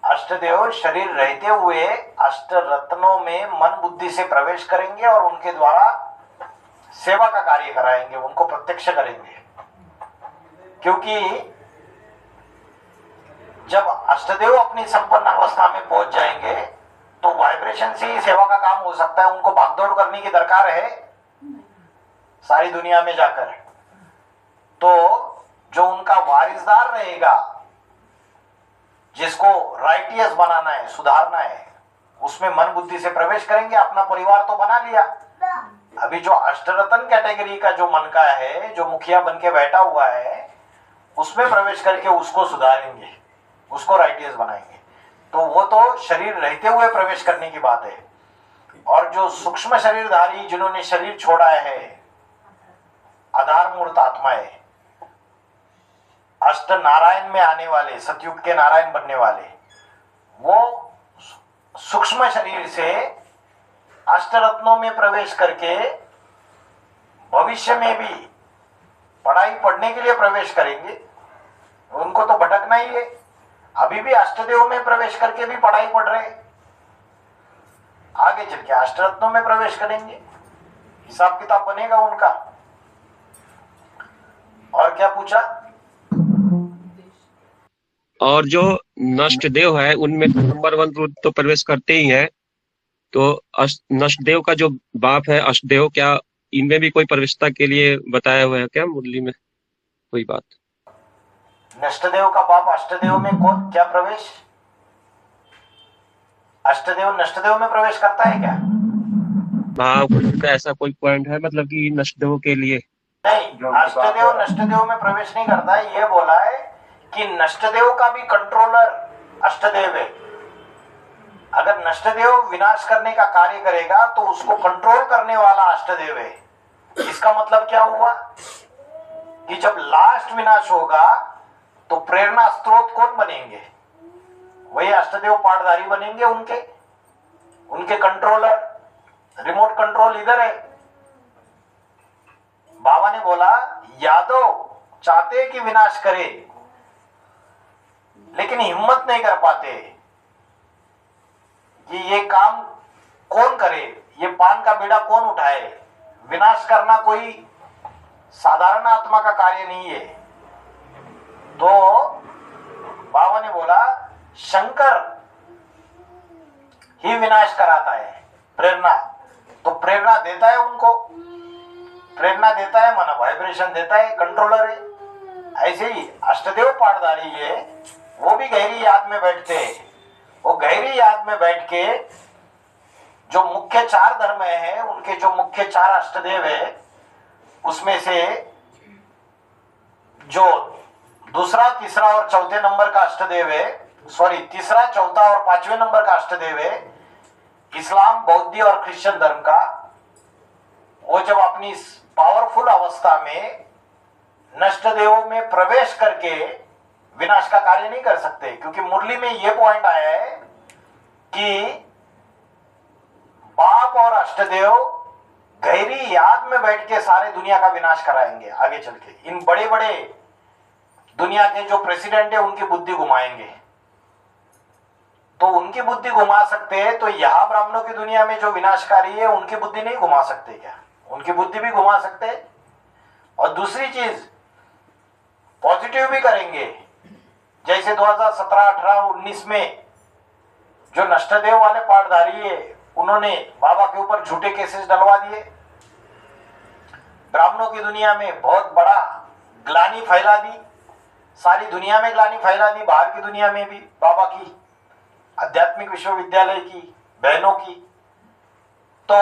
अष्टदेव शरीर रहते हुए अष्टरत्नों में मन बुद्धि से प्रवेश करेंगे और उनके द्वारा सेवा का कार्य कराएंगे, उनको प्रत्यक्ष करेंगे। क्योंकि जब अष्टदेव अपनी संपन्न अवस्था में पहुंच जाएंगे तो वाइब्रेशन से ही सेवा का काम हो सकता है। उनको भागदौड़ करने की दरकार है सारी दुनिया में जाकर। तो जो उनका वारिसदार रहेगा, जिसको राइटियस बनाना है, सुधारना है, उसमें मन बुद्धि से प्रवेश करेंगे। अपना परिवार तो बना लिया, अभी जो अष्टरतन कैटेगरी का जो मन का है, जो मुखिया बन के बैठा हुआ है, उसमें प्रवेश करके उसको सुधारेंगे, उसको राइटियस बनाएंगे। तो वो तो शरीर रहते हुए प्रवेश करने की बात है। और जो सूक्ष्म शरीरधारी जिन्होंने शरीर छोड़ा है, आधार मूर्त आत्मा है, अष्ट नारायण में आने वाले, सतयुग के नारायण बनने वाले, वो सूक्ष्म शरीर से अष्टरत्नों में प्रवेश करके भविष्य में भी पढ़ाई पढ़ने के लिए प्रवेश करेंगे। उनको तो भटकना ही है। अभी भी अष्टदेव में प्रवेश करके भी पढ़ाई पढ़ रहे, आगे चल के अष्टरत्नों में प्रवेश करेंगे, हिसाब किताब बनेगा उनका। और क्या पूछा? और जो नष्टदेव है उनमें नंबर 1 रूप तो प्रवेश करते ही है। तो नष्टदेव का जो बाप है अष्टदेव, क्या इनमें भी कोई प्रवेशता के लिए बताया हुआ है क्या मुरली में कोई बात? नष्टदेव का बाप अष्टदेव में कौन क्या प्रवेश? अष्टदेव नष्टदेव में प्रवेश करता है क्या? हाँ, ऐसा कोई पॉइंट है मतलब कि नष्टदेव के लिए? नहीं, अष्टदेव नष्टदेव में प्रवेश नहीं करता है। ये बोला है कि नष्टदेव का भी कंट्रोलर अष्टदेव है। अगर नष्टदेव विनाश करने का कार्य करेगा तो उसको कंट्रोल करने वाला अष्टदेव है। इसका मतलब क्या हुआ कि जब लास्ट विनाश होगा तो प्रेरणा स्रोत कौन बनेंगे? वही अष्टदेव पाठधारी बनेंगे। उनके कंट्रोलर, रिमोट कंट्रोल इधर है। बाबा ने बोला यादव चाहते कि विनाश करे, लेकिन हिम्मत नहीं कर पाते कि ये काम कौन करे, ये पान का बीड़ा कौन उठाए। विनाश करना कोई साधारण आत्मा का कार्य नहीं है। तो बाबा ने बोला शंकर ही विनाश कराता है, प्रेरणा तो प्रेरणा देता है उनको, प्रेरणा देता है, माना वाइब्रेशन देता है, कंट्रोलर है। ऐसे ही अष्टदेव पाठधारी है, वो भी गहरी याद में बैठते हैं। वो गहरी याद में बैठ के जो मुख्य 4 धर्म है, उनके जो मुख्य 4 अष्टदेव है, उसमें से जो दूसरा, तीसरा और चौथे नंबर का अष्टदेव है, सॉरी तीसरा, चौथा और पांचवें नंबर का अष्टदेव है इस्लाम, बौद्ध और क्रिश्चियन धर्म का, वो जब अपनी पावरफुल अवस्था में नष्ट देवों में प्रवेश करके विनाश का कार्य नहीं कर सकते। क्योंकि मुरली में यह पॉइंट आया है कि बाप और अष्टदेव गहरी याद में बैठ के सारे दुनिया का विनाश कराएंगे। आगे चल के इन बड़े बड़े दुनिया के जो प्रेसिडेंट है उनकी बुद्धि घुमाएंगे। तो उनकी बुद्धि घुमा सकते हैं, तो यहां ब्राह्मणों की दुनिया में जो विनाशकारी है उनकी बुद्धि नहीं घुमा सकते क्या? उनकी बुद्धि भी घुमा सकते हैं। और दूसरी चीज पॉजिटिव भी करेंगे, जैसे 2017, 18, 19 में जो नष्टदेव वाले पाठधारी है उन्होंने बाबा के ऊपर झूठे केसेस डलवा दिए, ब्राह्मणों की दुनिया में बहुत बड़ा ग्लानि फैला दी, सारी दुनिया में ग्लानि फैला दी, बाहर की दुनिया में भी बाबा की आध्यात्मिक विश्वविद्यालय की बहनों की। तो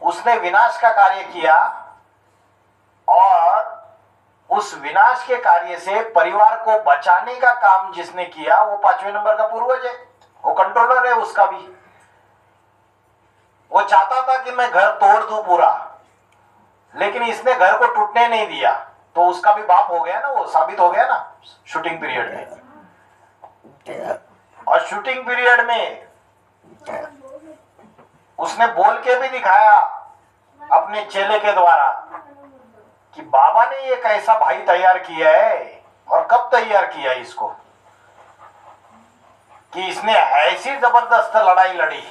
उसने विनाश का कार्य किया और उस विनाश के कार्य से परिवार को बचाने का काम जिसने किया वो 5वें नंबर का पूर्वज है, वो कंट्रोलर है उसका भी। वो चाहता था कि मैं घर तोड़ दूं पूरा, लेकिन इसने घर को टूटने नहीं दिया, तो उसका भी बाप हो गया ना, वो साबित हो गया ना शूटिंग पीरियड में। और शूटिंग पीरियड में उसने बोल के भी दिखाया अपने चेले के द्वारा कि बाबा ने एक ऐसा भाई तैयार किया है, और कब तैयार किया इसको, कि इसने ऐसी जबरदस्त लड़ाई लड़ी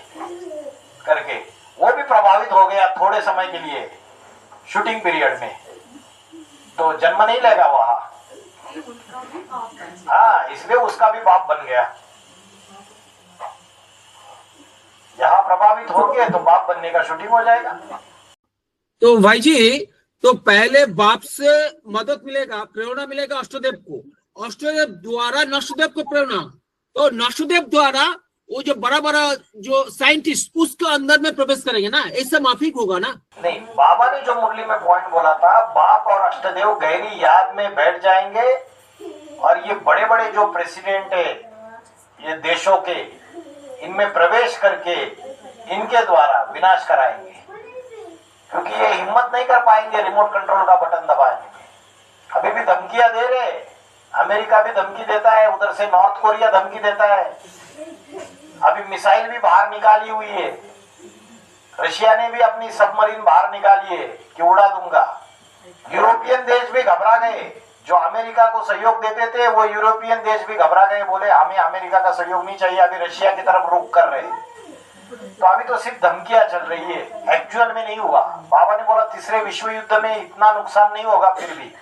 करके वो भी प्रभावित हो गया थोड़े समय के लिए शूटिंग पीरियड में, तो जन्म नहीं लेगा वहां। हाँ, इसलिए उसका भी बाप बन गया। यहाँ प्रभावित हो गए तो बाप बनने का शूटिंग हो जाएगा। तो भाई जी, तो पहले बाप से मदद मिलेगा, प्रेरणा मिलेगा अष्टदेव को, अष्टदेव द्वारा नष्टदेव को प्रेरणा, तो नष्टदेव द्वारा वो जो बड़ा बड़ा जो साइंटिस्ट उसके अंदर में प्रवेश करेंगे ना, ऐसा माफिक होगा ना? नहीं, बाबा ने जो मुरली में पॉइंट बोला था, बाप और अष्टदेव गहरी याद में बैठ जाएंगे और ये बड़े बड़े जो प्रेसिडेंट है ये देशों के, इनमें प्रवेश करके इनके द्वारा विनाश कराएंगे। क्योंकि ये हिम्मत नहीं कर पाएंगे रिमोट कंट्रोल का बटन दबाने में। अभी भी धमकियां दे रहे, अमेरिका भी धमकी देता है, उधर से नॉर्थ कोरिया धमकी देता है, अभी मिसाइल भी बाहर निकाली हुई है, रशिया ने भी अपनी सबमरीन बाहर निकाली है कि उड़ा दूंगा। यूरोपियन देश भी घबरा गए, जो अमेरिका को सहयोग देते थे वो यूरोपियन देश भी घबरा गए, बोले हमें अमेरिका का सहयोग नहीं चाहिए, अभी रशिया की तरफ रुख कर रहे। तो अभी तो सिर्फ धमकियां चल रही है, एक्चुअल में नहीं हुआ। बाबा ने बोला तीसरे विश्व युद्ध में इतना नुकसान नहीं होगा, फिर भी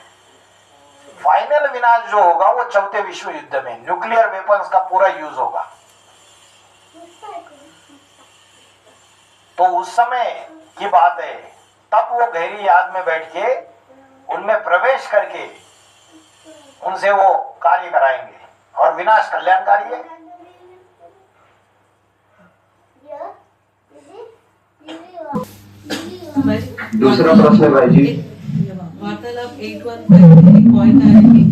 फाइनल विनाश जो होगा वो चौथे विश्व युद्ध में न्यूक्लियर वेपन्स का पूरा यूज होगा। तो उस समय की बात है, तब वो गहरी याद में बैठ के उनमें प्रवेश करके उनसे वो कार्य कराएंगे और विनाश कल्याणकारी है। दूसरा प्रश्न भाई जी, वार्तालाप 8.1 पर एक पॉइंट आया कि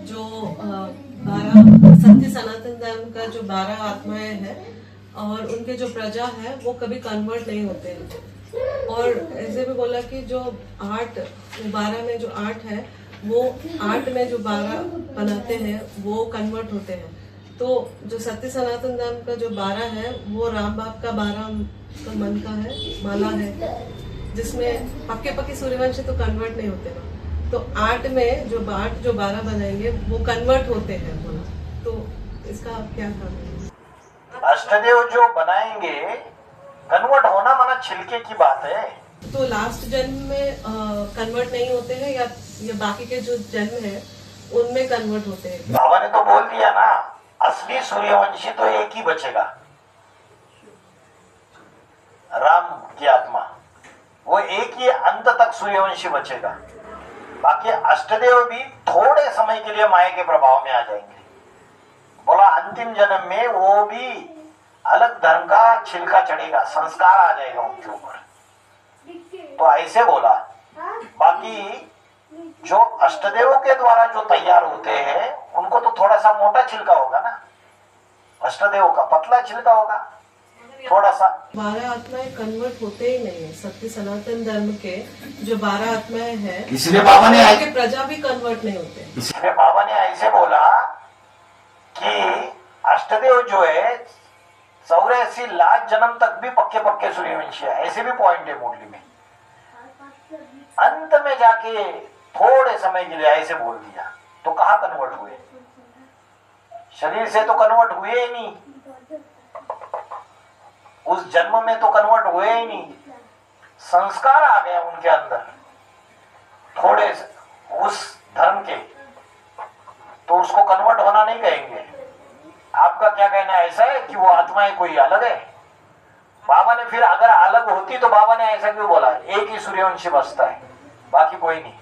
जो 12 सत्य सनातन धर्म का जो 12 आत्माएं हैं और उनके जो प्रजा है वो कभी कन्वर्ट नहीं होते हैं। और ऐसे भी बोला कि जो 12 में जो 8 है वो 8 में जो 12 बनाते हैं वो कन्वर्ट होते हैं। तो जो सत्य सनातन धर्म का जो 12 है वो राम बाप का 12 का मन का है, माला है, जिसमें पक्के सूर्यवंशी तो कन्वर्ट नहीं होते ना। तो 8 में जो 12 बनाएंगे वो कन्वर्ट होते हैं बोला। तो इसका क्या काम है? अष्टदेव जो बनाएंगे कन्वर्ट होना माना छिलके की बात है। तो लास्ट जन्म में कन्वर्ट नहीं होते हैं या बाकी के जो जन्म है उनमें कन्वर्ट होते हैं? बाबा ने तो बोल दिया ना, असली सूर्यवंशी तो एक ही बचेगा, राम की आत्मा, वो एक ही अंत तक सूर्यवंशी बचेगा। बाकी अष्टदेव भी थोड़े समय के लिए माया के प्रभाव में आ जाएंगे। बोला अंतिम जन्म में वो भी अलग धर्म का छिलका चढ़ेगा, संस्कार आ जाएगा उनके ऊपर। तो ऐसे बोला बाकी जो अष्टदेवों के द्वारा जो तैयार होते हैं उनको तो थोड़ा सा मोटा छिलका होगा ना, अष्टदेव का पतला छिलका होगा थोड़ा सा। 12 आत्माएं कन्वर्ट होते ही नहीं है सत्य सनातन धर्म के जो 12 आत्माएं हैं, इसलिए बाबा ने के प्रजा भी कन्वर्ट नहीं होते। इसलिए बाबा ने ऐसे बोला कि अष्टदेव जो है 84 लाख जन्म तक भी पक्के पक्के सूर्यवंशी है, ऐसे भी पॉइंट है मुरली में। अंत में जाके थोड़े समय के लिए ऐसे बोल दिया तो कहाँ कन्वर्ट हुए, शरीर से तो कन्वर्ट हुए ही नहीं, उस जन्म में तो कन्वर्ट हुए ही नहीं, संस्कार आ गया उनके अंदर थोड़े उस धर्म के, तो उसको कन्वर्ट होना नहीं कहेंगे। आपका क्या कहना है, ऐसा है कि वो आत्माएं कोई अलग है? बाबा ने फिर अगर अलग होती तो बाबा ने ऐसा क्यों बोला, एक ही सूर्यवंशी बसता है बाकी कोई नहीं,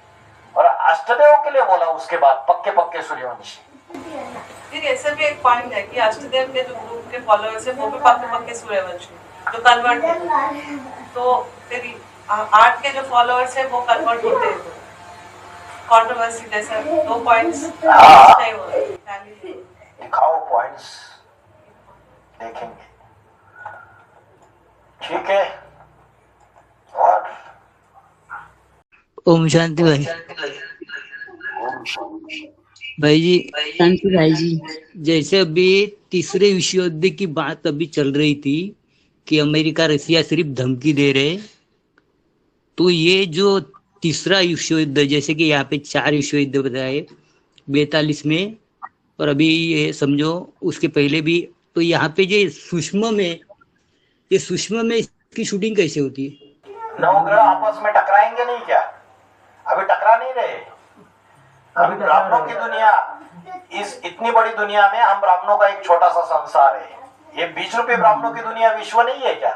और अष्टदेव के लिए बोला उसके बाद पक्के पक्के सूर्यवंशी। फिर ऐसे भी एक पॉइंट है कि अष्टदेव के जो ग्रुप के फॉलोअर्स है वो भी पक्के पक्के सूर्यवंशी जो कन्वर्ट होते, तो फिर 8 के जो फॉलोअर्स है वो कन्वर्ट होते हैं, कंट्रोवर्सी जैसा 2 पॉइंट्स दिखाओ पॉइंट्स देखेंगे, ठीक है। और ओम शांति भाई। भाई जी, शांति भाई जी। जैसे अभी तीसरे विश्व युद्ध की बात अभी चल रही थी कि अमेरिका रसिया सिर्फ धमकी दे रहे, तो ये जो तीसरा विश्व युद्ध, जैसे कि यहाँ पे 4 विश्व युद्ध बताए 42 में, और अभी ये समझो उसके पहले भी, तो यहाँ पे ये सूक्ष्म में इसकी शूटिंग कैसे होती है? नवग्रह आपस में टकराएंगे नहीं क्या? अभी टकरा नहीं रहे। अभी ब्राह्मणों की दुनिया, इस इतनी बड़ी दुनिया में हम ब्राह्मणों का एक छोटा सा संसार है, ये 20 रुपए ब्राह्मणों की दुनिया विश्व नहीं है क्या?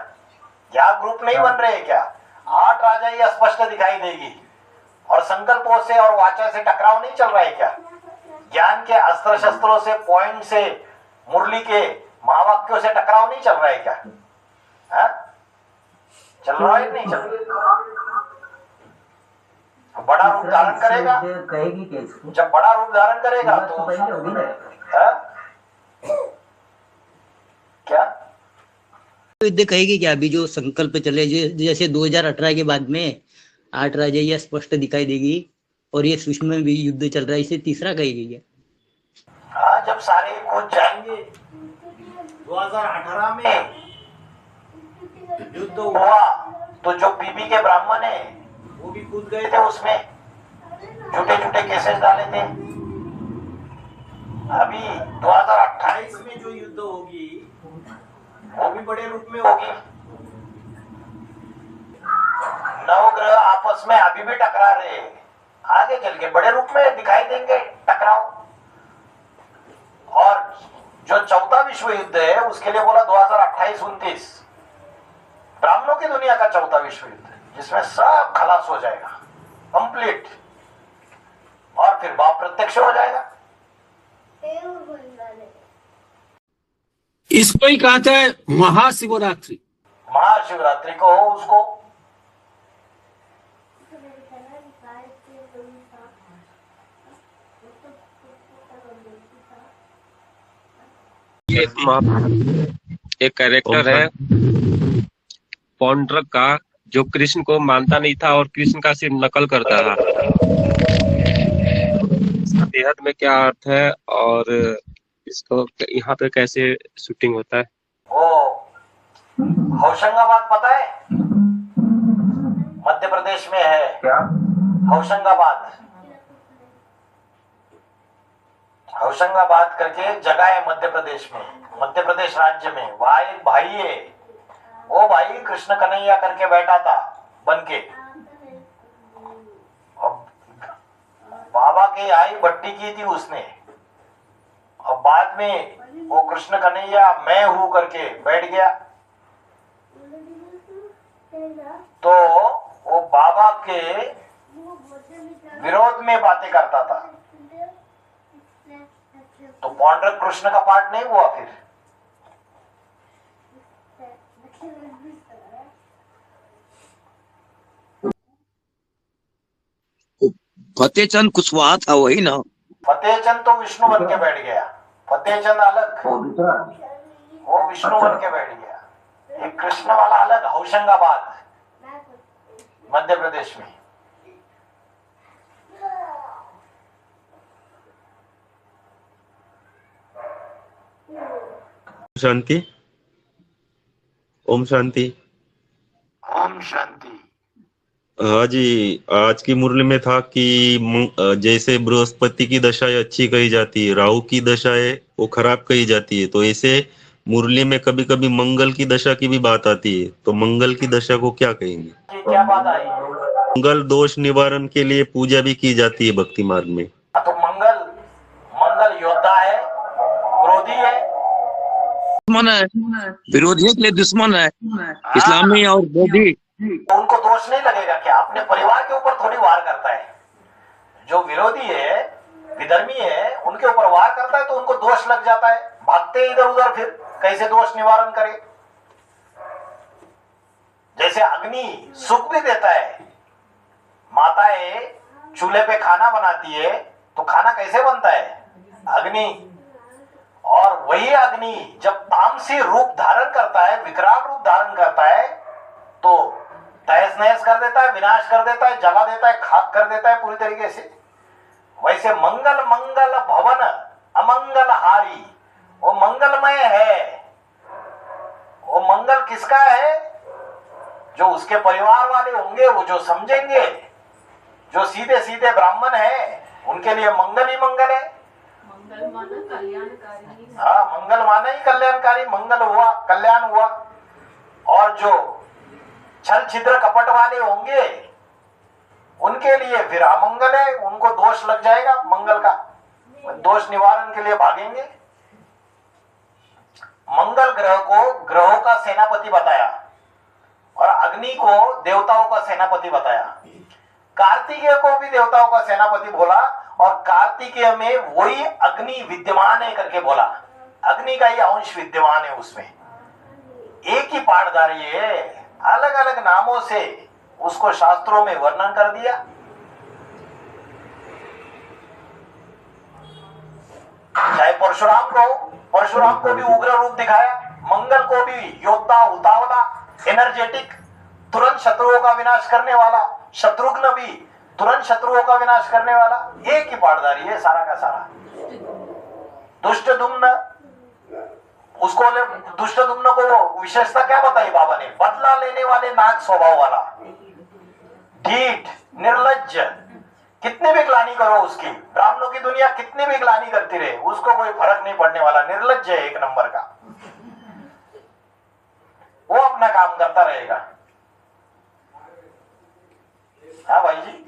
क्या ग्रुप नहीं बन रहे क्या? 8 राजा ये स्पष्ट दिखाई देगी, और संकल्पों से और वाचा से टकराव नहीं चल रहा है क्या? ज्ञान के अस्त्र शस्त्रों से, पॉइंट से, मुरली के महावाक्यों से टकराव नहीं चल रहा है क्या? है? चल रहा है नहीं चल रहा? बड़ा रूप धारण करेगा, जब बड़ा रूप धारण करेगा तो है? क्या युद्ध कहेगी क्या? अभी जो संकल्प चले, जैसे 2018 के बाद में 8 राजा यह स्पष्ट दिखाई देगी, और ये सूक्ष्म में भी युद्ध चल रहा है, इसे तीसरा कहेगी क्या? हाँ, जब सारे कूद जाएंगे। 2018 में युद्ध हुआ तो जो पीपी के ब्राह्मण है वो भी कूद गए थे, उसमें झूठे झूठे केसेस डाले थे। अभी 2028 में जो युद्ध होगी वो भी बड़े रूप में होगी। नवग्रह आपस में अभी भी टकरा रहे, आगे चल के बड़े रूप में दिखाई देंगे टकराव। और जो चौथा विश्व युद्ध है उसके लिए बोला 2028-29 ब्राह्मणों की दुनिया का चौथा विश्व युद्ध, जिसमें सब खलास हो जाएगा कंप्लीट, और फिर बाप प्रत्यक्ष हो जाएगा। इसको ही कहते हैं महाशिवरात्रि। महाशिवरात्रि को हो उसको। एक कैरेक्टर है पौंड्रक का, जो कृष्ण को मानता नहीं था और कृष्ण का सिर्फ नकल करता था। इसका बेहद में क्या अर्थ है और इसको यहाँ पे कैसे शूटिंग होता है? वो होशंगाबाद पता है, मध्य प्रदेश में है क्या? होशंगाबाद, होशंगाबाद करके जगह है मध्य प्रदेश में, मध्य प्रदेश राज्य में। वहां एक भाई है, वो भाई कृष्ण कन्हैया करके बैठा था बन के, बाबा के आई भट्टी की थी उसने, और बाद में वो कृष्ण कन्हैया मैं हूं करके बैठ गया। तो वो बाबा के विरोध में बातें करता था, तो पौंड्रक कृष्ण का पार्ट नहीं हुआ। फिर फतेहचंद कुशवाहा था वही ना? फतेहचंद तो विष्णु बन के बैठ गया, फतेहचंद अलग, वो विष्णु बन के बैठ गया। एक कृष्ण वाला अलग, होशंगाबाद मध्य प्रदेश में। शांति, ओम शांति। ओम शांति। हाँ जी, आज की मुरली में था कि जैसे बृहस्पति की दशाएं अच्छी कही जाती है, राहु की दशाएं वो खराब कही जाती है, तो ऐसे मुरली में कभी कभी मंगल की दशा की भी बात आती है, तो मंगल की दशा को क्या कहेंगे? क्या बात आई? मंगल दोष निवारण के लिए पूजा भी की जाती है भक्ति मार्ग में। तो मंगल योद्धा है, क्रोधी है, दुश्मन है, विरोधियों के लिए दुश्मन है, इस्लामी और बौद्धिक। उनको दोष नहीं लगेगा क्या? अपने परिवार के ऊपर थोड़ी वार करता है। जो विरोधी है, विधर्मी है, उनके ऊपर वार करता है तो उनको दोष लग जाता है, भागते इधर उधर, फिर कैसे दोष निवारण करे? जैसे अग्नि सुख भी देता है, माताएं चूल्हे पे खाना बनाती है तो खाना कैसे बनता है? अग्नि। और वही अग्नि जब तामसी रूप धारण करता है, विकराल रूप धारण करता है, तो तहस नहस कर देता है, विनाश कर देता है, जला देता है, खाक कर देता है पूरी तरीके से। वैसे मंगल भवन अमंगल हारी, वो मंगलमय है। वो मंगल किसका है? जो उसके परिवार वाले होंगे, वो जो समझेंगे, जो सीधे सीधे ब्राह्मण है, उनके लिए मंगल ही मंगल है। मंगल माना कल्याणकारी। हाँ, मंगल माना ही कल्याणकारी, मंगल हुआ, कल्याण हुआ। और जो छल छिद्र कपट वाले होंगे, उनके लिए फिर अमंगल है, उनको दोष लग जाएगा मंगल का, दोष निवारण के लिए भागेंगे। मंगल ग्रह को ग्रहों का सेनापति बताया और अग्नि को देवताओं का सेनापति बताया। कार्तिकेय को भी देवताओं का सेनापति बोला और कार्तिकेय में वही अग्नि विद्यमान है करके बोला। अग्नि का ही अंश विद्यमान है उसमें, एक ही पाठधारी है, अलग अलग नामों से उसको शास्त्रों में वर्णन कर दिया। चाहे परशुराम को भी उग्र रूप दिखाया, मंगल को भी योद्धा, उतावला, एनर्जेटिक, तुरंत शत्रुओं का विनाश करने वाला, शत्रुघ्न भी तुरंत शत्रुओं का विनाश करने वाला, एक ही पाठधारी है सारा का सारा। दुष्टदुम्न, उसको दुष्टदुम्न को विशेषता क्या बताई बाबा ने? बदला लेने वाले नाग स्वभाव वाला, ढीठ, निर्लज्ज, कितनी भी ग्लानी करो उसकी, ब्राह्मणों की दुनिया कितनी भी ग्लानी करती रहे, उसको कोई फर्क नहीं पड़ने वाला, निर्लज्ज है एक नंबर का, वो अपना काम करता रहेगा। हाँ भाई जी।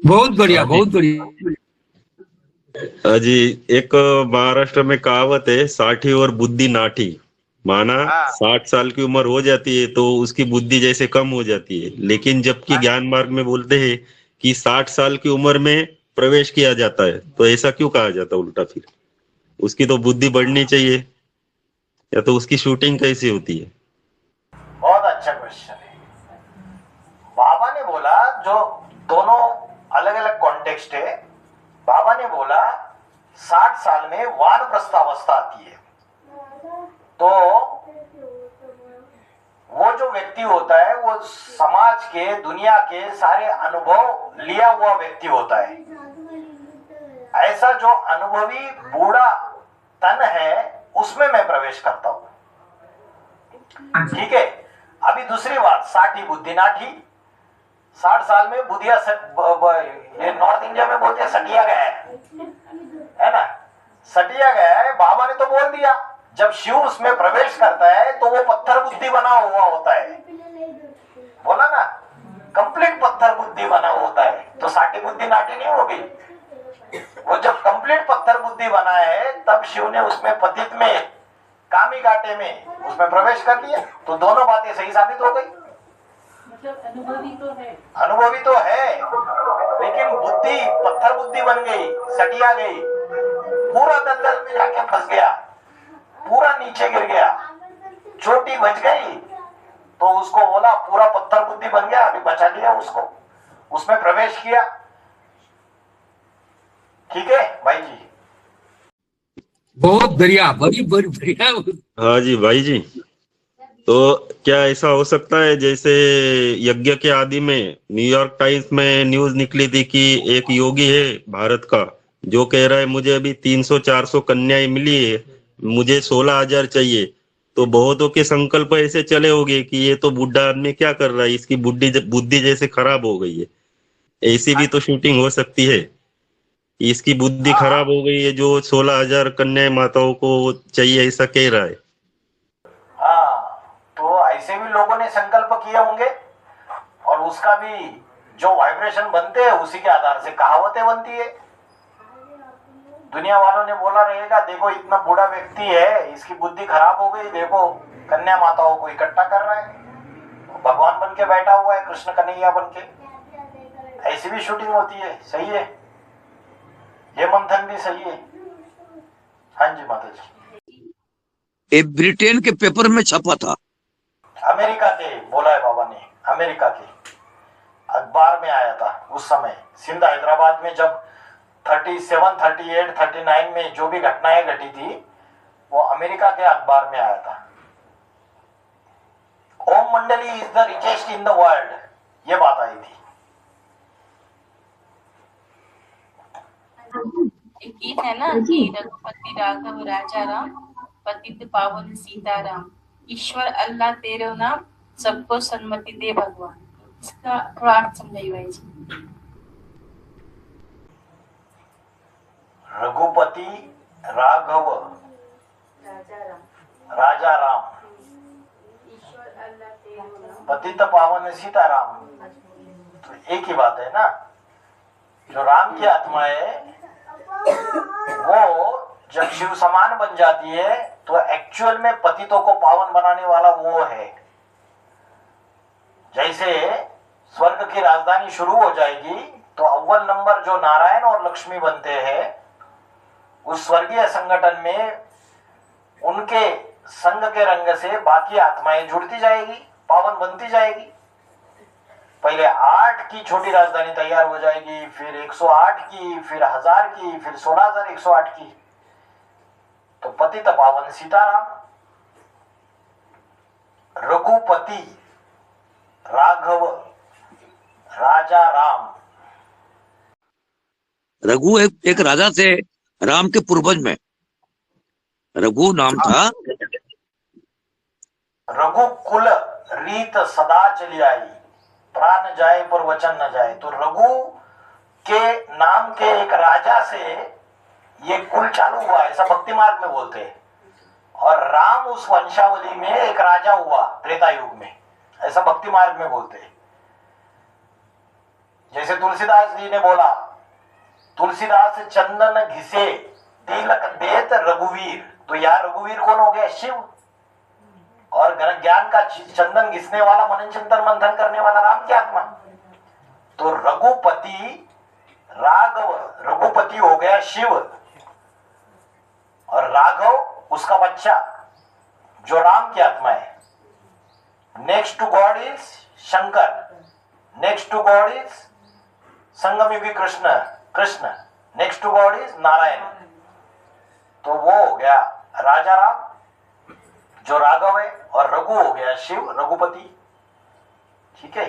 बहुत बढ़िया, बहुत बढ़िया। जी, एक महाराष्ट्र में कहावत है, 60 और बुद्धि नाठी, माना 60 साल की उम्र हो जाती है तो उसकी बुद्धि जैसे कम हो जाती है, लेकिन जबकि ज्ञान मार्ग में बोलते हैं कि 60 साल की उम्र में प्रवेश किया जाता है, तो ऐसा क्यों कहा जाता है उल्टा? फिर उसकी तो बुद्धि बढ़नी चाहिए, या तो उसकी शूटिंग कैसी होती है? बहुत अच्छा क्वेश्चन है। बाबा ने बोला, जो दोनों अलग अलग कॉन्टेक्स्ट है, बाबा ने बोला 60 साल में वानप्रस्थावस्था आती है, तो वो जो व्यक्ति होता है वो समाज के, दुनिया के सारे अनुभव लिया हुआ व्यक्ति होता है। ऐसा जो अनुभवी बूढ़ा तन है उसमें मैं प्रवेश करता हूं, ठीक है। अभी दूसरी बात, 60 बुद्धि नाठी, 60 साल में बुधिया, ये नॉर्थ इंडिया में बोलते हैं सटिया गया है ना, सटिया गया है। बाबा ने तो बोल दिया, जब शिव उसमें प्रवेश करता है तो वो पत्थर बुद्धि बना हुआ होता है, बोला ना, कंप्लीट पत्थर बुद्धि बना होता है, तो 60 बुद्धि नाटी नहीं होगी। वो जब कंप्लीट पत्थर बुद्धि बना है तब शिव ने उसमें पतित में, कामी घाटे में उसमें प्रवेश कर लिया, तो दोनों बातें सही साबित हो गई। मतलब अनुभवी तो है, लेकिन बुद्धि पत्थर बुद्धि बन गई, सटिया गई, पूरा दलदल में जाके फंस गया, पूरा नीचे गिर गया, चोटी बच गई, तो उसको बोला पूरा पत्थर बुद्धि बन गया, अभी बचा लिया उसको, उसमें प्रवेश किया। ठीक है भाई जी? बहुत बढ़िया, बड़ी बड़ी बढ़िया। हाँ जी भाई जी। तो क्या ऐसा हो सकता है जैसे यज्ञ के आदि में न्यूयॉर्क टाइम्स में न्यूज निकली थी कि एक योगी है भारत का जो कह रहा है मुझे अभी 300-400 कन्याएं मिली है, मुझे 16,000 चाहिए, तो बहुतों के संकल्प ऐसे चले होंगे कि ये तो बुढ़ा आदमी क्या कर रहा है, इसकी बुद्धि बुद्धि जैसे खराब हो गई है। ऐसी भी तो शूटिंग हो सकती है, इसकी बुद्धि खराब हो गई है जो 16,000 कन्या माताओं को चाहिए ऐसा कह रहा है। हाँ, तो ऐसे भी लोगों ने संकल्प किए होंगे और उसका भी जो वाइब्रेशन बनते हैं उसी के आधार से कहावतें बनती है। दुनिया वालों ने बोला रहेगा देखो इतना बूढ़ा व्यक्ति है, इसकी बुद्धि खराब हो गई, देखो कन्या माताओं को इकट्ठा कर रहा है, भगवान बन के बैठा हुआ है, कृष्ण कन्हैया बन के। ऐसी भी शूटिंग होती है। सही है, ये मंथन भी सही है। हाँ जी माता जी। ये ब्रिटेन के पेपर में छपा था, अमेरिका के बोला है बाबा ने, अमेरिका के अखबार में आया था उस समय। सिंध हैदराबाद में जब 37, 38, 39 में जो भी घटनाएं घटी थी वो अमेरिका के अखबार में आया था। ओम मंडली is the richest in the world, ये बात आई थी। एक गीत है ना कि रघुपति राघव राजा राम, पतित पावन सीताराम, ईश्वर अल्लाह तेरो नाम, सबको सन्मति दे भगवान। इसका थोड़ा अर्थ समझाइए भाई जी। रघुपति राघव राजा राम, पतित पावन सीताराम, तो एक ही बात है ना। जो राम की आत्मा है वो जब शिव समान बन जाती है तो एक्चुअल में पतितों को पावन बनाने वाला वो है। जैसे स्वर्ग की राजधानी शुरू हो जाएगी तो अव्वल नंबर जो नारायण और लक्ष्मी बनते हैं उस स्वर्गीय संगठन में उनके संग के रंग से बाकी आत्माएं जुड़ती जाएगी, पावन बनती जाएगी। पहले 8 की छोटी राजधानी तैयार हो जाएगी, फिर 108 की, फिर 1000 की, फिर 16,108 की। तो पतित पावन सीताराम, रघुपति राघव राजा राम। रघु एक राजा थे राम के पूर्वज में, रघु नाम था। रघुकुल रीत सदा चली आई, प्राण जाए पर वचन न जाए। तो रघु के नाम के एक राजा से ये कुल चालू हुआ, ऐसा भक्ति मार्ग में बोलते हैं। और राम उस वंशावली में एक राजा हुआ त्रेता युग में, ऐसा भक्ति मार्ग में बोलते हैं। जैसे तुलसीदास जी ने बोला, तुलसीदास चंदन घिसे तिलक देत रघुवीर, तो यार रघुवीर कौन हो गया? शिव। और ज्ञान का चंदन घिसने वाला, मनन चिंतन मंथन करने वाला राम की आत्मा। तो रघुपति राघव, रघुपति हो गया शिव और राघव उसका बच्चा जो राम की आत्मा है। Next to God is Shankar, next to God is संगमयुगी Krishna, Krishna next to God is Narayan. तो वो हो गया राजा राम जो राघव है, और रघु हो गया शिव, रघुपति। ठीक है,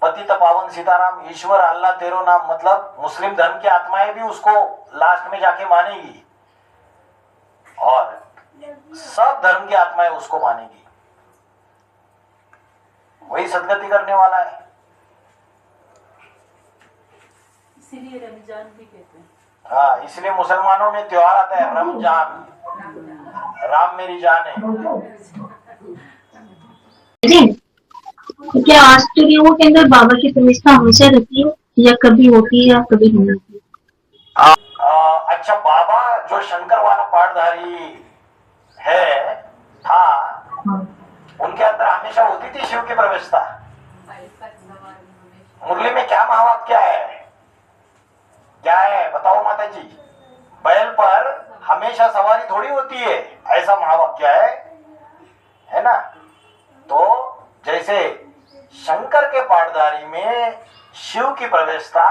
पतित पावन सीताराम, ईश्वर अल्लाह तेरो नाम, मतलब मुस्लिम धर्म की आत्माएं भी उसको लास्ट में जाके मानेगी और सब धर्म की आत्माएं उसको मानेगी। वही सदगति करने वाला है। इसीलिए रमजान भी कहते हैं। हाँ, इसलिए मुसलमानों में त्योहार आता है रमजान, राम मेरी जान है। जी, क्या आश्चर्यों के अंदर बाबा की प्रतिष्ठा हमेशा रहती है या कभी होती है या कभी नहीं होती? अच्छा, बाबा जो शंकर वाला पाठधारी है था, उनके अंदर हमेशा होती थी शिव की प्रवेशता। मुरली में क्या महावाक्य है, क्या है बताओ माता जी? बैल पर हमेशा सवारी थोड़ी होती है, ऐसा महावाक्य है ना। तो जैसे शंकर के पाठधारी में शिव की प्रवेशता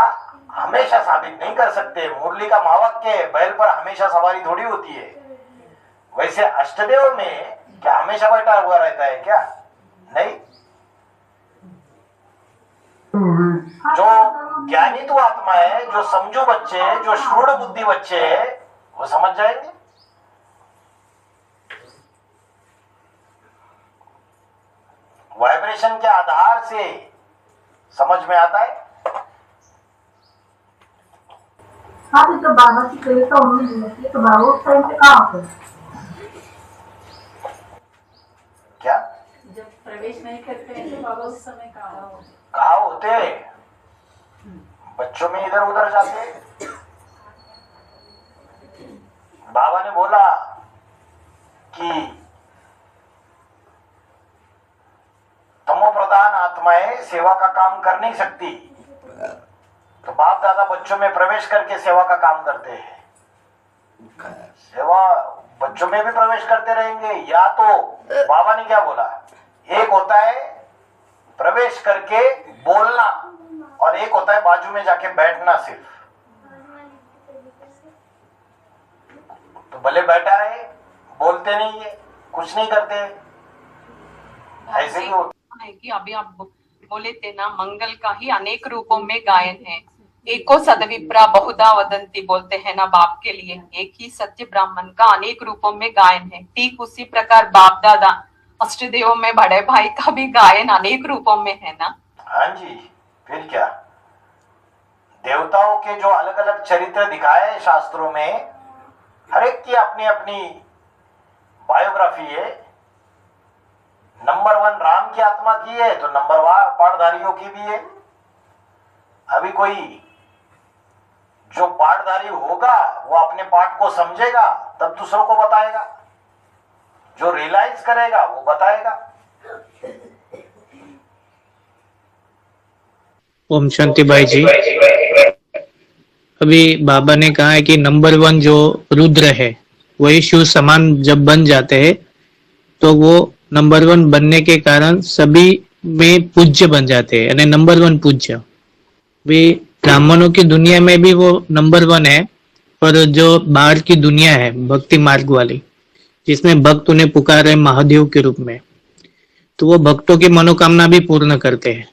हमेशा साबित नहीं कर सकते। मुरली का मावक के बैल पर हमेशा सवारी थोड़ी होती है। वैसे अष्टदेव में क्या हमेशा बैठा हुआ रहता है क्या? नहीं। जो ज्ञानी तो आत्मा है, जो समझो बच्चे है, जो श्रूढ़ बुद्धि बच्चे है, वो समझ जाएंगे। वाइब्रेशन के आधार से समझ में आता है। हाँ तो बाबा की प्रेरणा उन्हें मिलती है, तो बाबा उस टाइम पे कहाँ होते हैं? क्या जब प्रवेश नहीं करते हैं तो बाबा उस समय कहाँ होते हैं? बच्चों में इधर उधर जाते। बाबा ने बोला कि तमो प्रधान आत्माएं सेवा का काम कर नहीं सकती, तो बाप दादा बच्चों में प्रवेश करके सेवा का काम करते हैं। सेवा बच्चों में भी प्रवेश करते रहेंगे। या तो बाबा ने क्या बोला, एक होता है प्रवेश करके बोलना और एक होता है बाजू में जाके बैठना सिर्फ। तो भले बैठा रहे, बोलते नहीं है, कुछ नहीं करते, ऐसे ही होता है कि अभी आप बोले थे ना, मंगल का ही अनेक रूपों में गायन है। एको सदविप्रा बहुधा वदंती बोलते हैं ना बाप के लिए, एक ही सत्य ब्राह्मण का अनेक रूपों में गायन है। ठीक उसी प्रकार बाप दादा अष्टदेव में बड़े भाई का भी गायन अनेक रूपों में है ना। हाँ जी, फिर क्या। देवताओं के जो अलग अलग चरित्र दिखाए हैं शास्त्रों में, हर एक की अपनी अपनी बायोग्राफी है। नंबर 1 राम की आत्मा की है, तो नंबर 1 पाठधारियों की भी है। अभी कोई जो पाठधारी होगा वो अपने पाठ को समझेगा, तब दूसरों को बताएगा। जो रियलाइज करेगा वो बताएगा। ओम शांति भाई जी, अभी बाबा ने कहा है कि नंबर 1 जो रुद्र है वही शिव समान जब बन जाते हैं तो वो नंबर 1 बनने के कारण सभी में पूज्य बन जाते हैं, यानी नंबर 1 पूज्य। भी ब्राह्मणों की दुनिया में भी वो नंबर 1 है, पर जो बाहर की दुनिया है भक्ति मार्ग वाली, जिसमें भक्त उन्हें पुकार है महादेव के रूप में, तो वो भक्तों की मनोकामना भी पूर्ण करते हैं।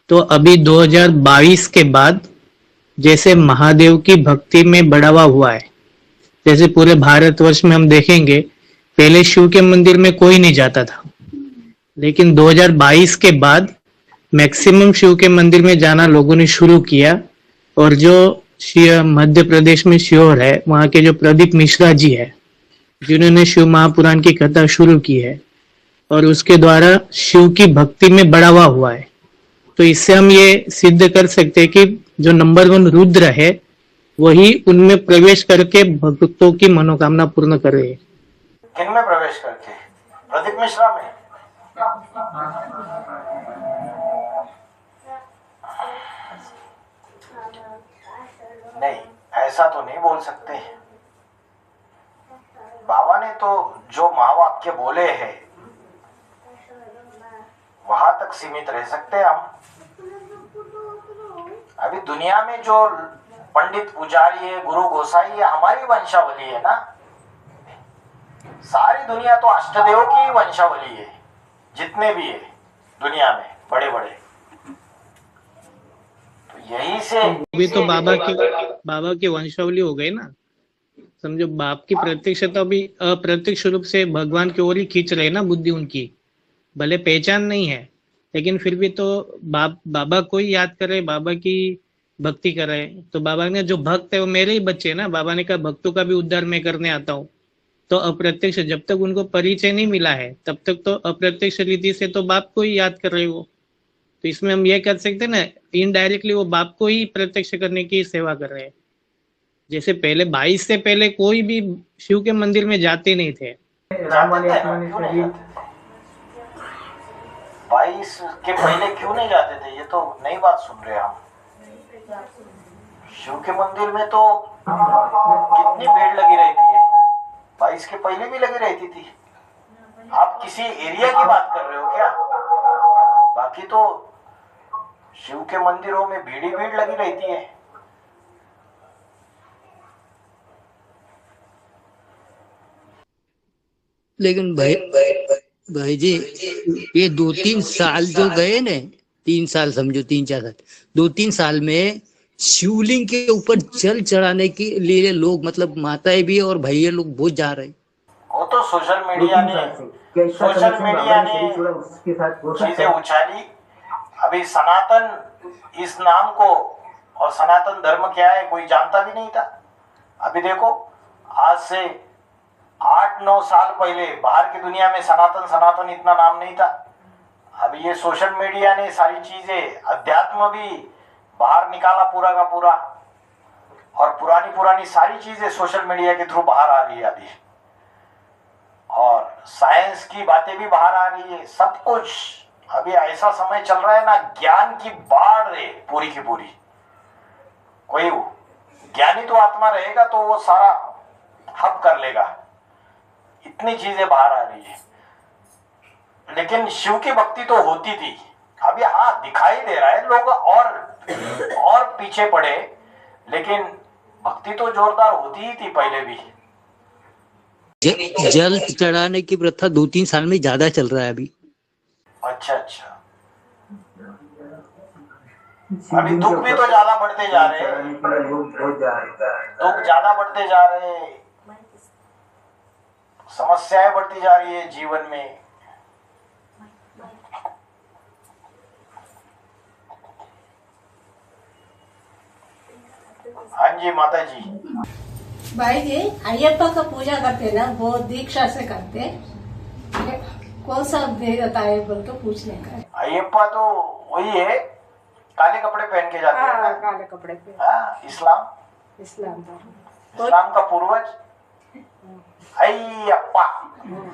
तो अभी 2022 के बाद जैसे महादेव की भक्ति में बढ़ावा हुआ है, जैसे पूरे भारतवर्ष में हम देखेंगे पहले शिव के मंदिर में कोई नहीं जाता था, लेकिन 2022 के बाद मैक्सिमम शिव के मंदिर में जाना लोगों ने शुरू किया। और जो मध्य प्रदेश में शियोर है, वहाँ के जो प्रदीप मिश्रा जी है, जिन्होंने शिव महापुराण की कथा शुरू की है और उसके द्वारा शिव की भक्ति में बढ़ावा हुआ है। तो इससे हम ये सिद्ध कर सकते हैं कि जो नंबर 1 रुद्र है वही उनमें प्रवेश करके भक्तों की मनोकामना पूर्ण कर रहे हैं। किन में प्रवेश करके? प्रदीप मिश्रा में। नहीं, ऐसा तो नहीं बोल सकते। बाबा ने तो जो महावाक्य बोले हैं वहां तक सीमित रह सकते हैं हम। अभी दुनिया में जो पंडित पुजारी है, गुरु गोसाई है, हमारी वंशावली है ना। सारी दुनिया तो अष्टदेव की ही वंशावली है, जितने भी है दुनिया में बड़े बड़े। तो यही से अभी तो बाबा की वंशावली हो गई ना। समझो बाप की प्रत्यक्षता भी अप्रत्यक्ष रूप से भगवान की ओर ही खींच रहे ना बुद्धि उनकी। भले पहचान नहीं है, लेकिन फिर भी तो बाबा को ही याद कर रहे, बाबा की भक्ति कर रहे। तो बाबा ने जो भक्त है वो मेरे ही बच्चे ना। बाबा ने कहा भक्तों का भी उद्धार मैं करने आता हूँ। तो अप्रत्यक्ष जब तक उनको परिचय नहीं मिला है तब तक तो अप्रत्यक्ष रीति से तो बाप को ही याद कर रहे हो। तो इसमें हम ये कर सकते हैं ना, इनडायरेक्टली वो बाप को ही प्रत्यक्ष करने की सेवा कर रहे हैं। जैसे पहले 22 से पहले कोई भी शिव के मंदिर में जाते नहीं थे। 22 के पहले क्यों नहीं जाते थे? ये तो नई बात सुन रहे हैं हम। शिव के मंदिर में तो कितनी भीड़ लगी रहती है, 22 के पहले भी लगी रहती थी। आप किसी एरिया की बात कर रहे हो क्या? बाकी तो शिव के मंदिरों में भीड़ ही भीड़ लगी रहती है। लेकिन भाई जी, ये 2-3 साल जो गए ने, 3 साल समझो, 3-4 साल, 2-3 साल में शिवलिंग के ऊपर जल चढ़ाने के लिए लोग, मतलब माताएं भी और भैया लोग बहुत जा रहे हैं। वो तो सोशल मीडिया ने चीजें उछाली। अभी सनातन इस नाम को और सनातन धर्म क्या है कोई जानता भी नहीं था। अभी देखो, आज से 8-9 साल पहले बाहर की दुनिया में सनातन सनातन इतना नाम नहीं था। अभी ये सोशल मीडिया ने सारी चीजें, अध्यात्म भी बाहर निकाला पूरा का पूरा, और पुरानी सारी चीजें सोशल मीडिया के थ्रू बाहर आ रही है अभी, और साइंस की बातें भी बाहर आ रही है, सब कुछ। अभी ऐसा समय चल रहा है ना, ज्ञान की बाढ़ है पूरी की पूरी। कोई ज्ञानी तो आत्मा रहेगा तो वो सारा हब कर लेगा, इतनी चीजें बाहर आ रही है। लेकिन शिव की भक्ति तो होती थी, अभी हाँ दिखाई दे रहा है लोग और पीछे पड़े, लेकिन भक्ति तो जोरदार होती ही थी पहले भी। जल चढ़ाने की प्रथा 2-3 साल में ज्यादा चल रहा है अभी। अच्छा, अभी दुख भी तो ज्यादा बढ़ते जा रहे हैं, दुख ज्यादा बढ़ते जा रहे हैं, समस्याएं बढ़ती जा रही है जीवन में। हाँ जी माता जी। भाई जी, अय्यप्पा का पूजा करते ना, वो दीक्षा से करते, कौन सा देवता है बोल के पूछने का। अय्यप्पा तो वही है, काले कपड़े पहन के जाते हैं ना, काले कपड़े पे। इस्लाम का पूर्वज अय्यप्पा।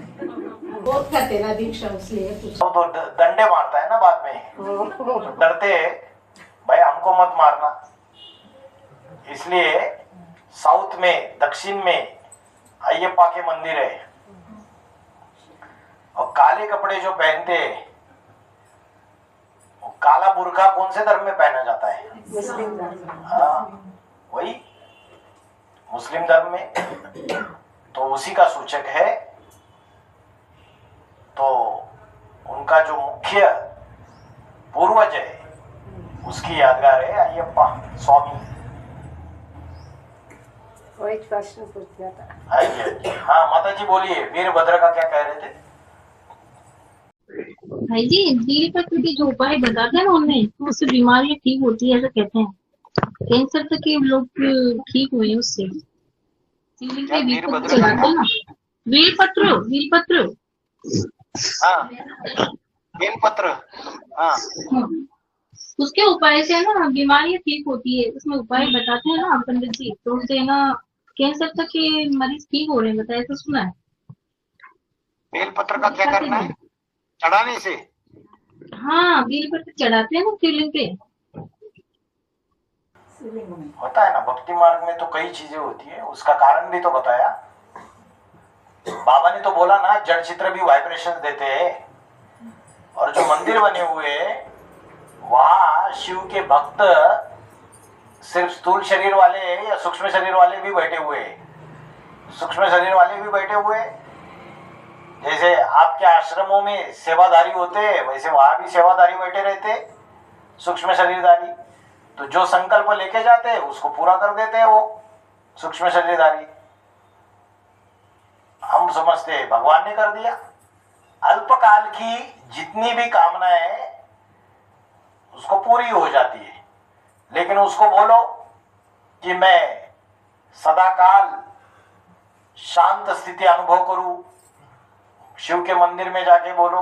बहुत करते ना दीक्षा, इसलिए तो डंडे मारता है ना बाद में, तो डरते हैं भाई हमको मत मारना, इसलिए साउथ में, दक्षिण में अय्यप्पा के मंदिर है। और काले कपड़े जो पहनते हैं, काला बुर्का कौन से धर्म में पहना जाता है? मुस्लिम धर्म। हाँ, वही मुस्लिम धर्म में, तो उसी का सूचक है। तो उनका जो मुख्य पूर्वज है, उसकी यादगार है अय्यप्पा स्वामी। वही प्रश्न पूछना था। हाँ माता जी बोलिए, वीरभद्र का क्या कह रहे थे? भाई जी, दिल पर के जो उपाय बताते हैं ना उनमें, तो उससे बीमारियां ठीक होती है ऐसा कहते हैं। कैंसर तक के लोग ठीक हुए हैं उससे। वीरपत्र चलाते हैं ना, वीरपत्र हाँ, बेलपत्र, हाँ, उसके उपाय से ना बीमारियां ठीक होती है। उसमें उपाय बताते हैं ना पंडित जी, तो उससे ना कैंसर तक के मरीज ठीक हो रहे हैं, बताया तो सुना है। बेलपत्र का क्या करना है? चढ़ाने से? हाँ, बेलपत्र चढ़ाते हैं ना शिवलिंग पे। होता है ना, भक्ति मार्ग में तो कई चीजें होती है, उसका कारण भी तो बताया बाबा ने। तो बोला ना, जड़ चित्र भी वाइब्रेशंस देते हैं, और जो मंदिर बने हुए वहां शिव के भक्त सिर्फ स्थूल शरीर वाले या सूक्ष्म शरीर वाले भी बैठे हुए हैं। सूक्ष्म शरीर वाले भी बैठे हुए, जैसे आपके आश्रमों में सेवाधारी होते हैं, वैसे वहां भी सेवाधारी बैठे रहते, सूक्ष्म शरीरधारी। तो जो संकल्प लेके जाते हैं उसको पूरा कर देते हैं वो सूक्ष्म शरीरधारी। हम समझते हैं भगवान ने कर दिया। अल्पकाल की जितनी भी कामनाएं उसको पूरी हो जाती है, लेकिन उसको बोलो कि मैं सदाकाल शांत स्थिति अनुभव करूं, शिव के मंदिर में जाके बोलो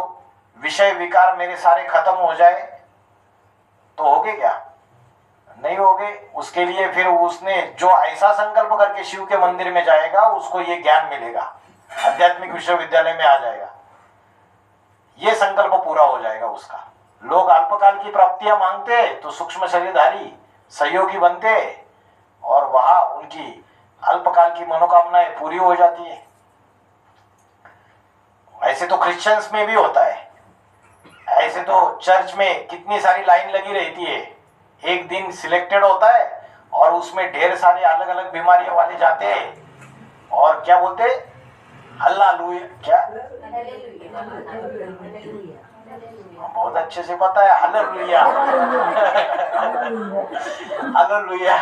विषय विकार मेरे सारे खत्म हो जाए, तो होगे क्या? नहीं होगे। उसके लिए फिर उसने जो ऐसा संकल्प करके शिव के मंदिर में जाएगा उसको ये ज्ञान मिलेगा, आध्यात्मिक विश्वविद्यालय में आ जाएगा, ये संकल्प पूरा हो जाएगा उसका। लोग अल्पकाल की प्राप्तियां मांगते तो सूक्ष्म शरीरधारी सहयोगी बनते, और वहां उनकी अल्पकाल की मनोकामनाएं पूरी हो जाती है। ऐसे तो क्रिश्चियंस में भी होता है, ऐसे वैसे तो चर्च में कितनी सारी लाइन लगी रहती है, एक दिन सिलेक्टेड होता है और उसमें ढेर सारे अलग अलग बीमारियों वाले जाते हैं और क्या बोलते हैं, हल्लेलुया, क्या बहुत अच्छे से पता है, हालेलुया हालेलुया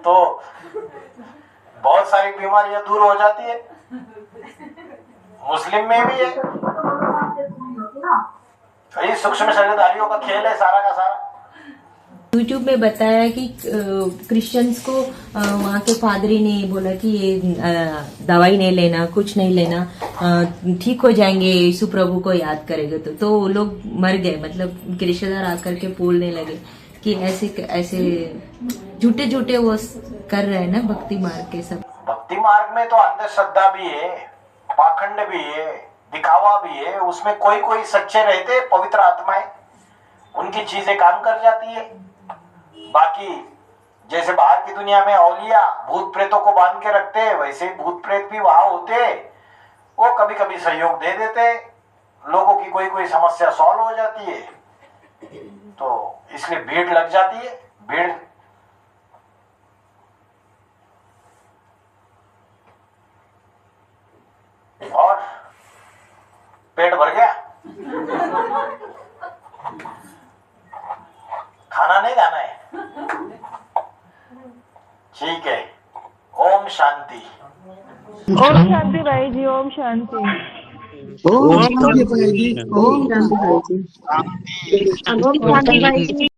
तो बहुत सारी बीमारियां दूर हो जाती है। मुस्लिम में भी है, तो ये सूक्ष्म शरीरधारियों का खेल है सारा का सारा। यूट्यूब में बताया कि क्रिश्चियंस को वहाँ के पादरी ने बोला कि ये दवाई नहीं लेना, कुछ नहीं लेना, ठीक हो जाएंगे यीशु प्रभु को याद करेंगे तो वो लोग मर गए। मतलब उनके रिश्तेदार आकर के बोलने लगे कि ऐसे झूठे झूठे वो कर रहे हैं ना भक्ति मार्ग के सब। भक्ति मार्ग में तो अंधश्रद्धा भी है, पाखंड भी है, दिखावा भी है, उसमें कोई सच्चे रहते, पवित्र आत्माएं उनकी चीजें काम कर जाती है। बाकी जैसे बाहर की दुनिया में औलिया भूत प्रेतों को बांध के रखते हैं, वैसे भूत प्रेत भी वहां होते, वो कभी कभी सहयोग दे देते, लोगों की कोई समस्या सॉल्व हो जाती है, तो इसलिए भीड़ लग जाती है। भीड़ और पेट भर गया, खाना नहीं खाना है, ठीक है। ओम शांति। ओम शांति भाई जी, ओम शांति। ओम शांति भाई जी, ओम शांति भाई जी। ओम शांति भाई जी।